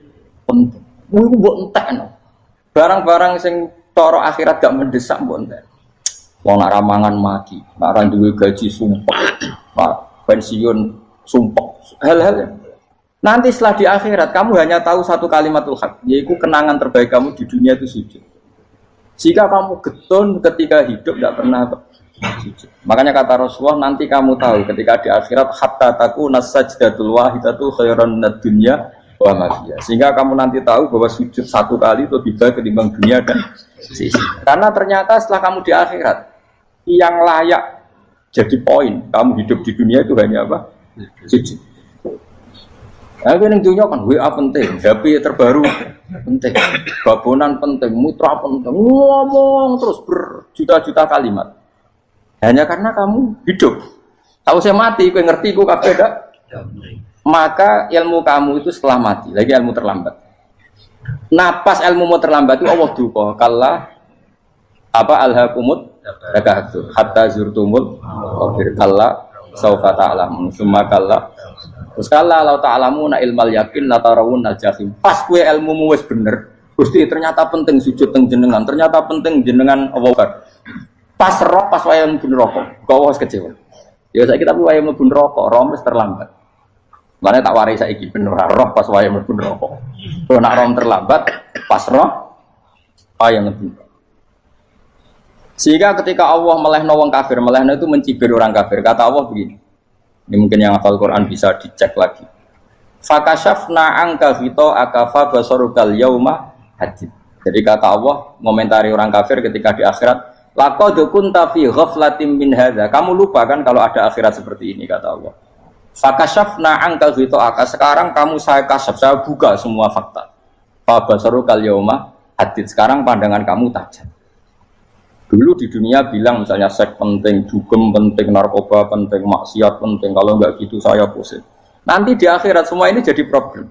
penting. Iku mbok entekno. Barang-barang sing cara akhirat gak mendesak mbok entek. Wong nak ramangan mati, nak ra duwe gaji sumpah, pensiun sumpah. Hal-hal nanti setelah di akhirat kamu hanya tahu satu kalimatul haq, yaitu kenangan terbaik kamu di dunia itu sujud. Jika kamu getun ketika hidup tidak pernah sujud. Makanya kata Rasulullah, nanti kamu tahu ketika di akhirat hatta takuna sajdatul wahidatu khairan minad dunya wa ma fiha. Sehingga kamu nanti tahu bahwa sujud satu kali itu lebih baik ketimbang dunia dan sisi. Karena ternyata setelah kamu di akhirat, yang layak jadi poin kamu hidup di dunia itu hanya apa? Sujud. Nah, yang dunia kan WA penting, HP terbaru penting, babonan penting, mutra penting, ngomong terus berjuta-juta kalimat. Hanya karena kamu hidup. Tahu saya mati, kau ngerti, kau kabeh dak. Maka ilmu kamu itu setelah mati, lagi ilmu terlambat. Napas ilmumu terlambat itu Allah duka. Kalla apa alhaqumut takahtur hatta zurtumul qabir. Kalla saufa ta'lamun summa kalla. Terus kalla law ta'lamuna ilmal yakin la tarawunnal jahim. Pas kowe ilmumu wis bener, Gusti ternyata penting sujud teng jenengan, ternyata penting jenengan Allah. Pas roh pas wae mlebu neraka, kok wis kecewa. Ya saiki tapi wae mlebu neraka, roh wis terlambat. Mane tak warai saiki bener roh pas wae mlebu neraka. Kok nak roh terlambat, pas roh wae mlebu. Sehingga ketika Allah melehno wong kafir, melehno itu mencibir orang kafir. Kata Allah begini. Ini mungkin yang hafal Quran bisa dicek lagi. Fakashafna angka fito akafa basarukal yauma hadid. Jadi kata Allah ngomentari orang kafir ketika di akhirat, laqad kunta fi ghaflatin min hadza. Kamu lupa kan kalau ada akhirat seperti ini, kata Allah. Fakashafna angka fito aka. Sekarang kamu saya kasaf, saya buka semua fakta. Fa basarukal yauma hadid. Sekarang pandangan kamu tajam. Dulu di dunia bilang misalnya seks penting, dugem penting, narkoba penting, maksiat penting. Kalau enggak gitu saya pusing. Nanti di akhirat semua ini jadi problem.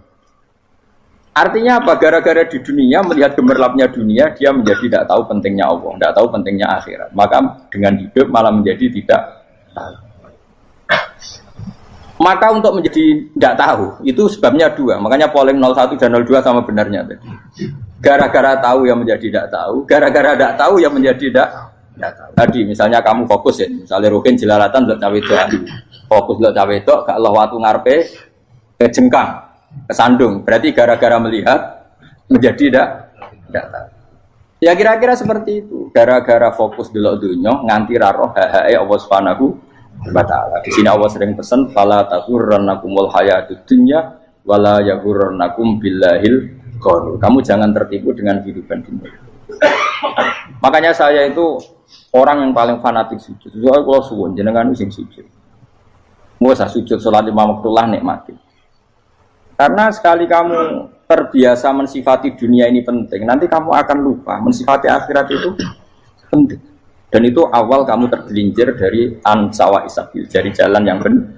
Artinya apa? Gara-gara di dunia melihat gemerlapnya dunia, dia menjadi tidak tahu pentingnya Allah, tidak tahu pentingnya akhirat. Maka dengan hidup malah menjadi tidak tahu. Maka untuk menjadi tidak tahu itu sebabnya dua. Makanya polling 01 dan 02 sama benarnya tadi. Gara-gara tahu yang menjadi tidak tahu, gara-gara tidak tahu yang menjadi tidak tahu. Tadi misalnya kamu fokus ya, misalnya Rukin jelalatan buat cawe itu, fokus buat cawe itu, gak Allah waktu ngarepe kejengkang, kesandung. Berarti gara-gara melihat menjadi tidak tahu. Ya kira-kira seperti itu. Gara-gara fokus delok dunya nganti ra roh hae Allah Subhanahu wa taala. Di sini Allah sering pesan fala taghurrannakumul hayatud dunya wala yaghurrannakum billahil ghurur. Kamu jangan tertipu dengan kehidupan dunia. Makanya saya itu orang yang paling fanatik sujud. Soalnya kalau suwun jenengan sing sujud. Mau usah sujud salat lima waktullah nikmati. Karena sekali kamu terbiasa mensifati dunia ini penting, nanti kamu akan lupa mensifati akhirat itu penting. Dan itu awal kamu tergelincir dari ansawa isabil, dari jalan yang benar.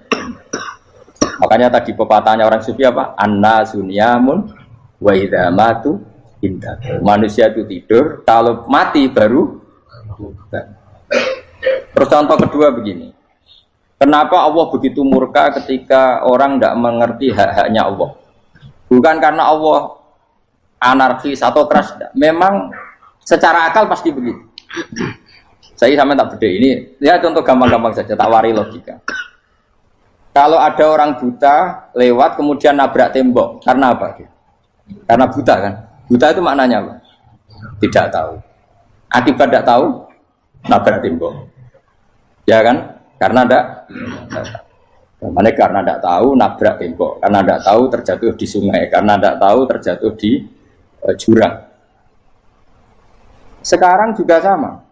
Makanya tadi pepatahnya orang sufi apa? Anna sunyamun wa idza matu indah. Manusia itu tidur, kalau mati baru. Terus contoh kedua begini. Kenapa Allah begitu murka ketika orang tidak mengerti hak-haknya Allah? Bukan karena Allah anarkis atau keras, memang secara akal pasti begitu. Saya sama tak beda ini, ya contoh gampang-gampang saja, tak wari logika. Kalau ada orang buta lewat kemudian nabrak tembok, karena apa dia? Karena buta kan? Buta itu maknanya apa? Tidak tahu. Akibat tidak tahu, nabrak tembok. Ya kan? Karena tidak karena tidak tahu nabrak tembok, karena tidak tahu terjatuh di sungai, karena tidak tahu terjatuh di jurang. Sekarang juga sama.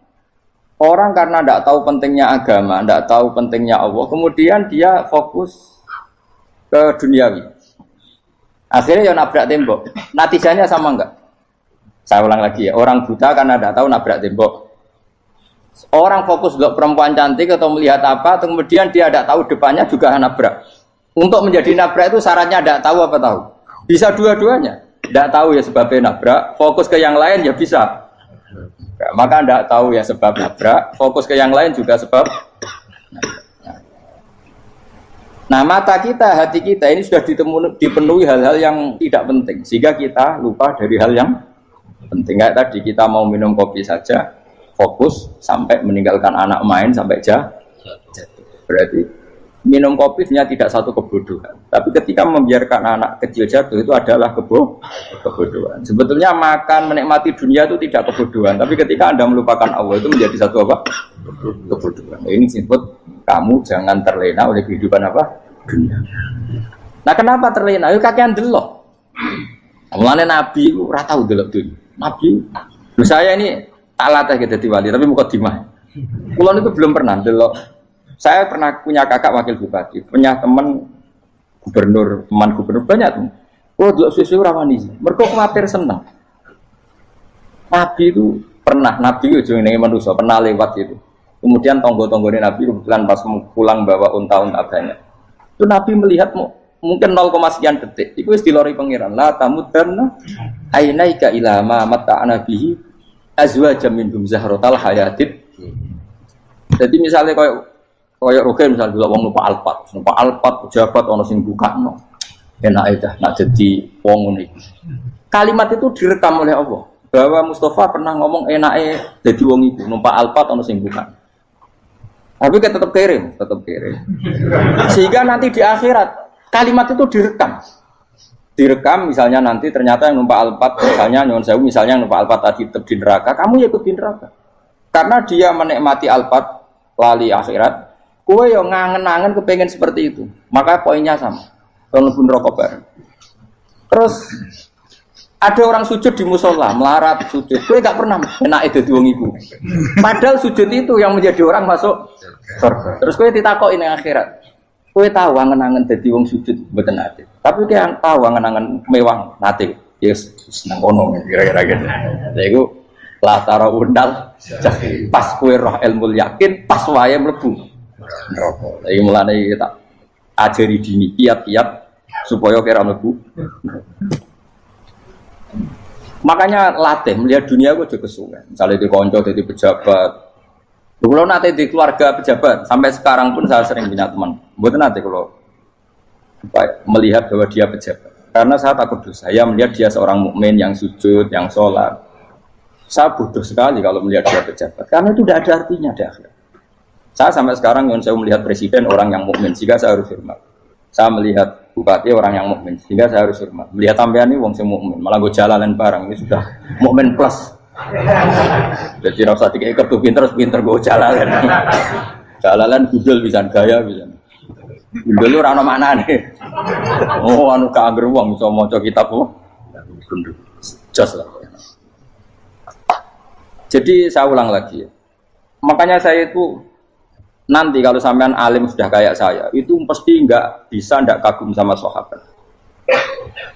Orang karena tidak tahu pentingnya agama, tidak tahu pentingnya Allah, kemudian dia fokus ke duniawi. Akhirnya ya nabrak tembok. Natijanya sama enggak? Saya ulang lagi ya. Orang buta karena tidak tahu nabrak tembok. Orang fokus ke perempuan cantik atau melihat apa, kemudian dia tidak tahu depannya juga nabrak. Untuk menjadi nabrak itu syaratnya tidak tahu apa tahu? Bisa dua-duanya. Tidak tahu ya sebabnya nabrak, fokus ke yang lain ya bisa. Maka tidak tahu ya sebab nabrak, fokus ke yang lain juga sebab. Nah mata kita, hati kita ini sudah dipenuhi hal-hal yang tidak penting, sehingga kita lupa dari hal yang penting. Kayak tadi kita mau minum kopi saja, fokus sampai meninggalkan anak main sampai jatuh. Berarti minum kopi sebenarnya tidak satu kebodohan, tapi ketika membiarkan anak kecil jatuh itu adalah kebodohan. Sebetulnya makan menikmati dunia itu tidak kebodohan, tapi ketika Anda melupakan Allah itu menjadi satu apa? Kebodohan. Ini disebut kamu jangan terlena oleh kehidupan apa? Dunia. Nah kenapa terlena? Yuk kakean delok. Mulane Nabi itu ora tau delok dunia. Nabi, saya ini tak latih gitu di wali, tapi muka dimah. Kulon itu belum pernah delok. Saya pernah punya kakak wakil bupati, punya teman gubernur banyak tuh. Oh delok susu rawani. Mereka khawatir senang. Nabi itu pernah, Nabi itu jenenge manusia pernah lewat itu. Kemudian tonggo-tonggone Nabi kebetulan pas pulang bawa unta-unta banyak. Itu Nabi melihat mungkin 0, sekian detik. Itu istilori pangeran. La tamudanna ainaika ila ma mata'ana bihi azwajam minhum zahratal hayatid. Jadi misalnya kayak roke misalnya dulu wong numpak alpat pejabat ono sing bukakno. Enak aja nak jadi wong ngene. Kalimat itu direkam oleh Allah bahwa Mustafa pernah ngomong enake dadi wong iku numpak alpat ono sing bukakno. Tapi kan tetap kirim. Sehingga nanti di akhirat kalimat itu direkam misalnya nanti ternyata yang numpak alpat misalnya nyuwun sewu misalnya yang numpak alpat tadi tetap di neraka, kamu ya ikut di neraka. Karena dia menikmati alpat lali akhirat, kowe yo ngangen-angen kepengen seperti itu. Maka poinnya sama. Kalau pun rokok bareng. Terus ada orang sujud di musola, melarat sujud. Kowe gak pernah enak dadi wong iku. Padahal sujud itu yang menjadi orang masuk surga. Terus kowe ditakoki ning akhirat. Kowe tahu angen-angen dadi wong sujud mboten ate. Tapi kowe tahu angen-angen mewah nate. Yes, seneng kono kira-kira gitu. Lha iku la tara undal pas kowe roh ilmu yakin pas wae mlebu neraka. Lha iki mulane tak ajari dini kiat-kiat supaya kira mlebu. Makanya latih melihat dunia gue juga kesuwen. Misalnya di konco, di pejabat. Kalau nanti di keluarga pejabat, sampai sekarang pun saya sering punya teman. Buat nanti kalau melihat bahwa dia pejabat, karena saya takut dosa. Saya melihat dia seorang mukmin yang sujud, yang sholat. Saya bodoh sekali kalau melihat dia pejabat, karena itu tidak ada artinya di akhirat. Saya sampai sekarang yang saya melihat presiden orang yang mukmin, sehingga saya harus hormat. Saya melihat bupati orang yang mukmin, sehingga saya harus hormat. Melihat sampean ini wong sing mukmin, malah gue jalanan barang ini sudah mukmin plus. Jadi rasa tiga ikut pinter gue jalanan. Jalanan gudul bisa gaya bisa. Gudul lu rano mana nih? Oh anu keangger wong bisa maca kitab kok. Gundul. Jos lah. Jadi saya ulang lagi. Makanya saya itu nanti kalau sampean alim sudah kayak saya, itu pasti tidak kagum sama sahabat.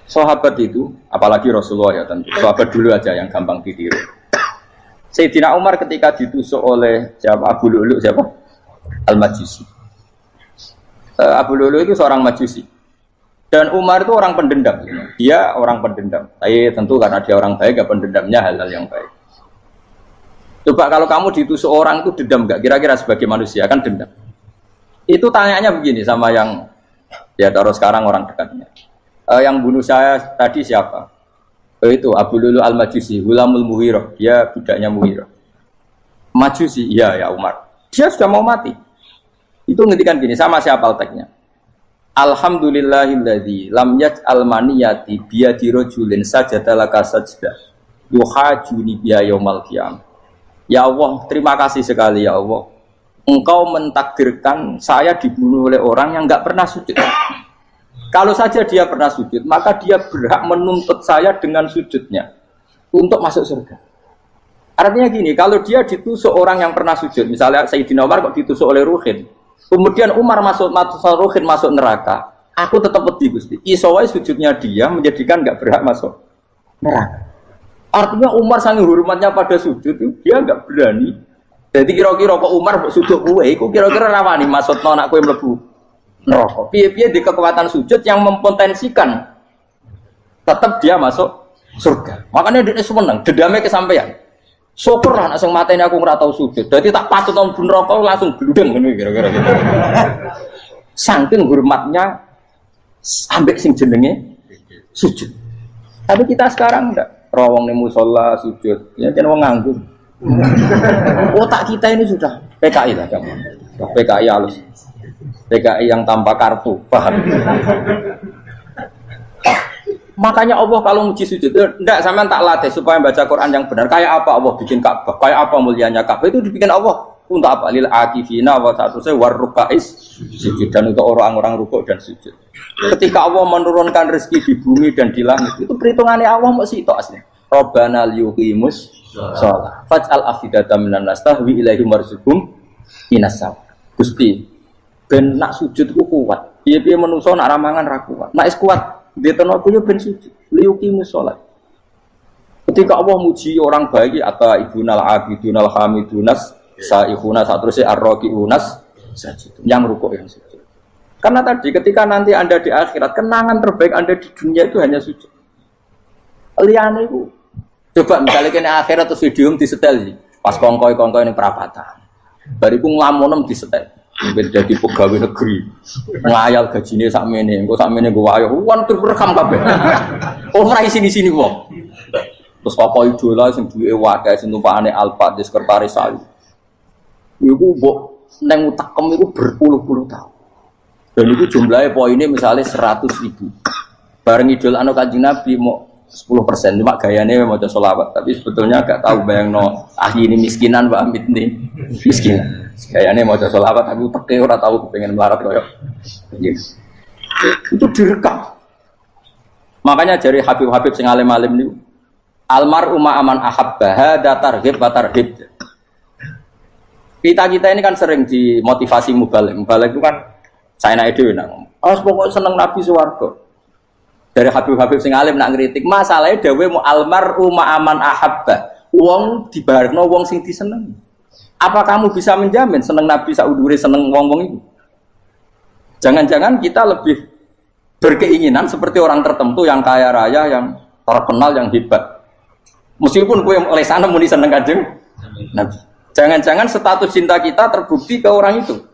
Sahabat itu, apalagi Rasulullah ya tentu. Sahabat dulu aja yang gampang ditiru. Sayyidina Umar ketika ditusuk oleh siapa? Abu Lu'lu' siapa? Al-Majusi. Abu Lu'lu' itu seorang Majusi. Dan Umar itu orang pendendam. Dia orang pendendam. Tapi tentu karena dia orang baik, pendendamnya hal-hal yang baik. Coba kalau kamu ditusuk orang itu dendam nggak? Kira-kira sebagai manusia kan dendam. Itu tanyanya begini sama yang ya taruh sekarang orang dekatnya. Yang bunuh saya tadi siapa? Itu Abu Lu'lu' Al-Majusi, Hulamul Muhirah. Dia budaknya Muhirah. Majusi, iya ya Umar. Dia sudah mau mati. Itu ngetikan gini, sama siapa alteknya? Alhamdulillahilladzi lam yaj'al maniyati biyadi rajulin sajadalaka sajdah yuhajuni biya yaumal qiyamah. Ya Allah, terima kasih sekali ya Allah. Engkau mentakdirkan saya dibunuh oleh orang yang enggak pernah sujud. Kalau saja dia pernah sujud, maka dia berhak menuntut saya dengan sujudnya untuk masuk surga. Artinya gini, kalau dia ditusuk orang yang pernah sujud, misalnya Sayyidina Umar kok ditusuk oleh Ruhin, kemudian Umar masuk Ruhin masuk neraka, aku tetap pedih Gusti. Isowai sujudnya dia menjadikan enggak berhak masuk neraka. Artinya Umar sangat hormatnya pada sujud itu dia enggak berani. Jadi kira-kira kok Umar sujud kue, kok kira-kira rawani maksud anak kue mlebu neraka. Piye-piye di kekuatan sujud yang mempotensikan tetap dia masuk surga. Makanya dia seneng, dendamnya kesampaian. Syukur lah nak sing mateni aku ora tau sujud. Dadi tak patut nang neraka langsung gludeng ngene kira-kira gitu. Saking hormatnya sampai sing jenenge sujud. Tapi kita sekarang enggak. Rawong ning musala sujud, ya kan wong nganggur. Otak kita ini sudah PKI lah kamu. PKI halus. PKI yang tanpa kartu, paham? Makanya Allah kalau muji sujud, enggak sampean tak latih supaya baca Quran yang benar. Kayak apa Allah bikin Ka'bah? Kayak apa mulianya Ka'bah? Itu dibikin Allah untuk apa? Lil akifina wa satusai warrukais sujud, dan untuk orang-orang rukuk dan sujud. Ketika Allah menurunkan rezeki di bumi dan di langit, itu perhitungannya Allah masih itu asli. Rabbana liyuqimus shalah faj'al afidatan minan nas tahwi ilaihim warzuqhum minas sam. Gusti, ben nak sujud ku kuat. Piye-piye menungso nak ramangan ra kuat. Nak is kuat, ditono aku yo ben sujud. Liyuqimus shalah. Ketika Allah muji orang baik atau ibunal abidunal hamidunas saihuna satrusnya arroqiunas sajid, yang rukuk yang sujud. Karena tadi ketika nanti Anda di akhirat, kenangan terbaik Anda di dunia itu hanya sujud. Liane itu coba misalnya kena akhirat terus video disetel sih, pas kongkoi ini perapatan, bariku ngelamunem disetel, beda di pegawai negeri, ngayal gajinya sakmene, engko sakmene gue ayo, wan terekam kabeh, ora sini wong, terus apa idola sing duwe wadah sing tumpakane Alphard di sekretaris saya, iku mbok neng utakem itu berpuluh-puluh tahun, dan itu jumlahnya poinnya misalnya 100.000, bareng idol anu Kanjeng Nabi mau 10%, cuma gayanya mau coba sholawat, tapi sebetulnya agak tahu bayang no ahli ini miskinan, Pak Amit nih miskinan. Gayanya mau coba sholawat, aku teke ora tahu pengen melarat koyok. Yes. Itu direkam. Makanya dari Habib sing alim-alim nih, almar umma aman ahabba hada targhib wa tarhib. Kita ini kan sering dimotivasi mubalik itu kan saya naik dewe nang. Pokoknya seneng Nabi swarga. Dari Habib sing alim nak ngritik masalahnya dawe mu almaru ma'aman ahabba, wong dibarno wong sing diseneng. Apa kamu bisa menjamin seneng Nabi saudure seneng wong-wong itu? Jangan-jangan kita lebih berkeinginan seperti orang tertentu yang kaya raya, yang terkenal, yang hebat. Meskipun kowe oleh sana muni seneng Kanjeng Nabi. Jangan-jangan status cinta kita terbukti ke orang itu.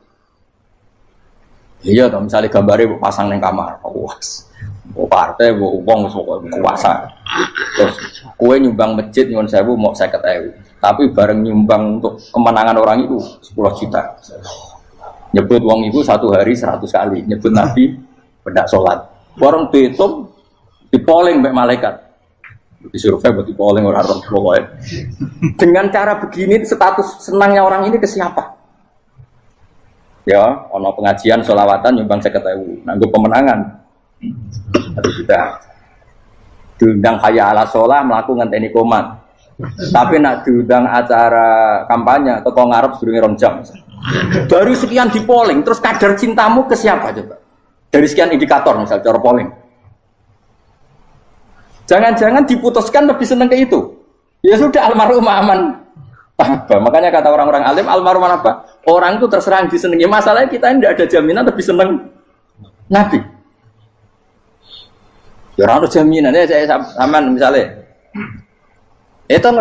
Iya, toh misalnya gambarnya pasang neng kamar, puas. Partai, uang kuasa. Terus kue nyumbang masjid nyuwun sewu mau 50.000. Tapi bareng nyumbang untuk kemenangan orang itu 10 juta. Nyebut uang itu satu hari 100 kali. Nyebut Nabi pendak sholat. Bareng dihitung dipoling mbek malaikat. Disurvei buat dipoling orang pokoknya. Dengan cara begini status senangnya orang ini ke siapa? Ya, ono pengajian sholawatan nyumbang 50.000. Nanggo pemenangan. Tapi sudah diundang kaya ala sholah melakukan teknik komat, tapi nak diundang acara kampanye atau ngarep sedurunge 2 jam baru sekian di polling, terus kadar cintamu ke siapa coba dari sekian indikator misal cara polling, jangan-jangan diputuskan lebih seneng ke itu, ya sudah almarhum aman apa, makanya kata orang-orang alim almarhum apa, orang itu terserah disenangi, masalahnya kita ini tidak ada jaminan lebih seneng Nabi. Ya ora ono jaminan ya saya sampean misale. Hitung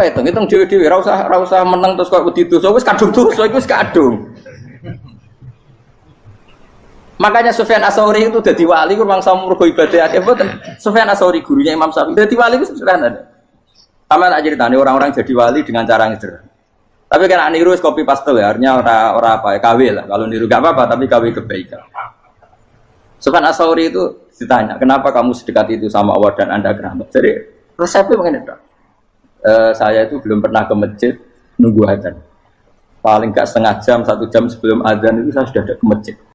dhewe-dhewe ora usah meneng terus kok wedi dosa wis kadung dosa iku wis kadung. Makanya Sufyan Ats-Tsauri itu dadi wali ku mangsa mergo ibadah akeh mboten. Sufyan Ats-Tsauri gurunya Imam Syafi'i dadi wali ku sederhana. Sama tak ceritane orang-orang jadi wali dengan cara yang sederhana. Tapi kan niru copy paste ya, artinya ora apa ya KW lah. Kalau niru gak apa-apa tapi KW kebaikan. Sufyan Ats-Tsauri itu ditanya, kenapa kamu sedekat itu sama Allah dan Anda keramat? Jadi resepnya begini dok. Saya itu belum pernah ke masjid nunggu adzan. Paling gak setengah jam, 1 jam sebelum adzan itu saya sudah ada ke masjid.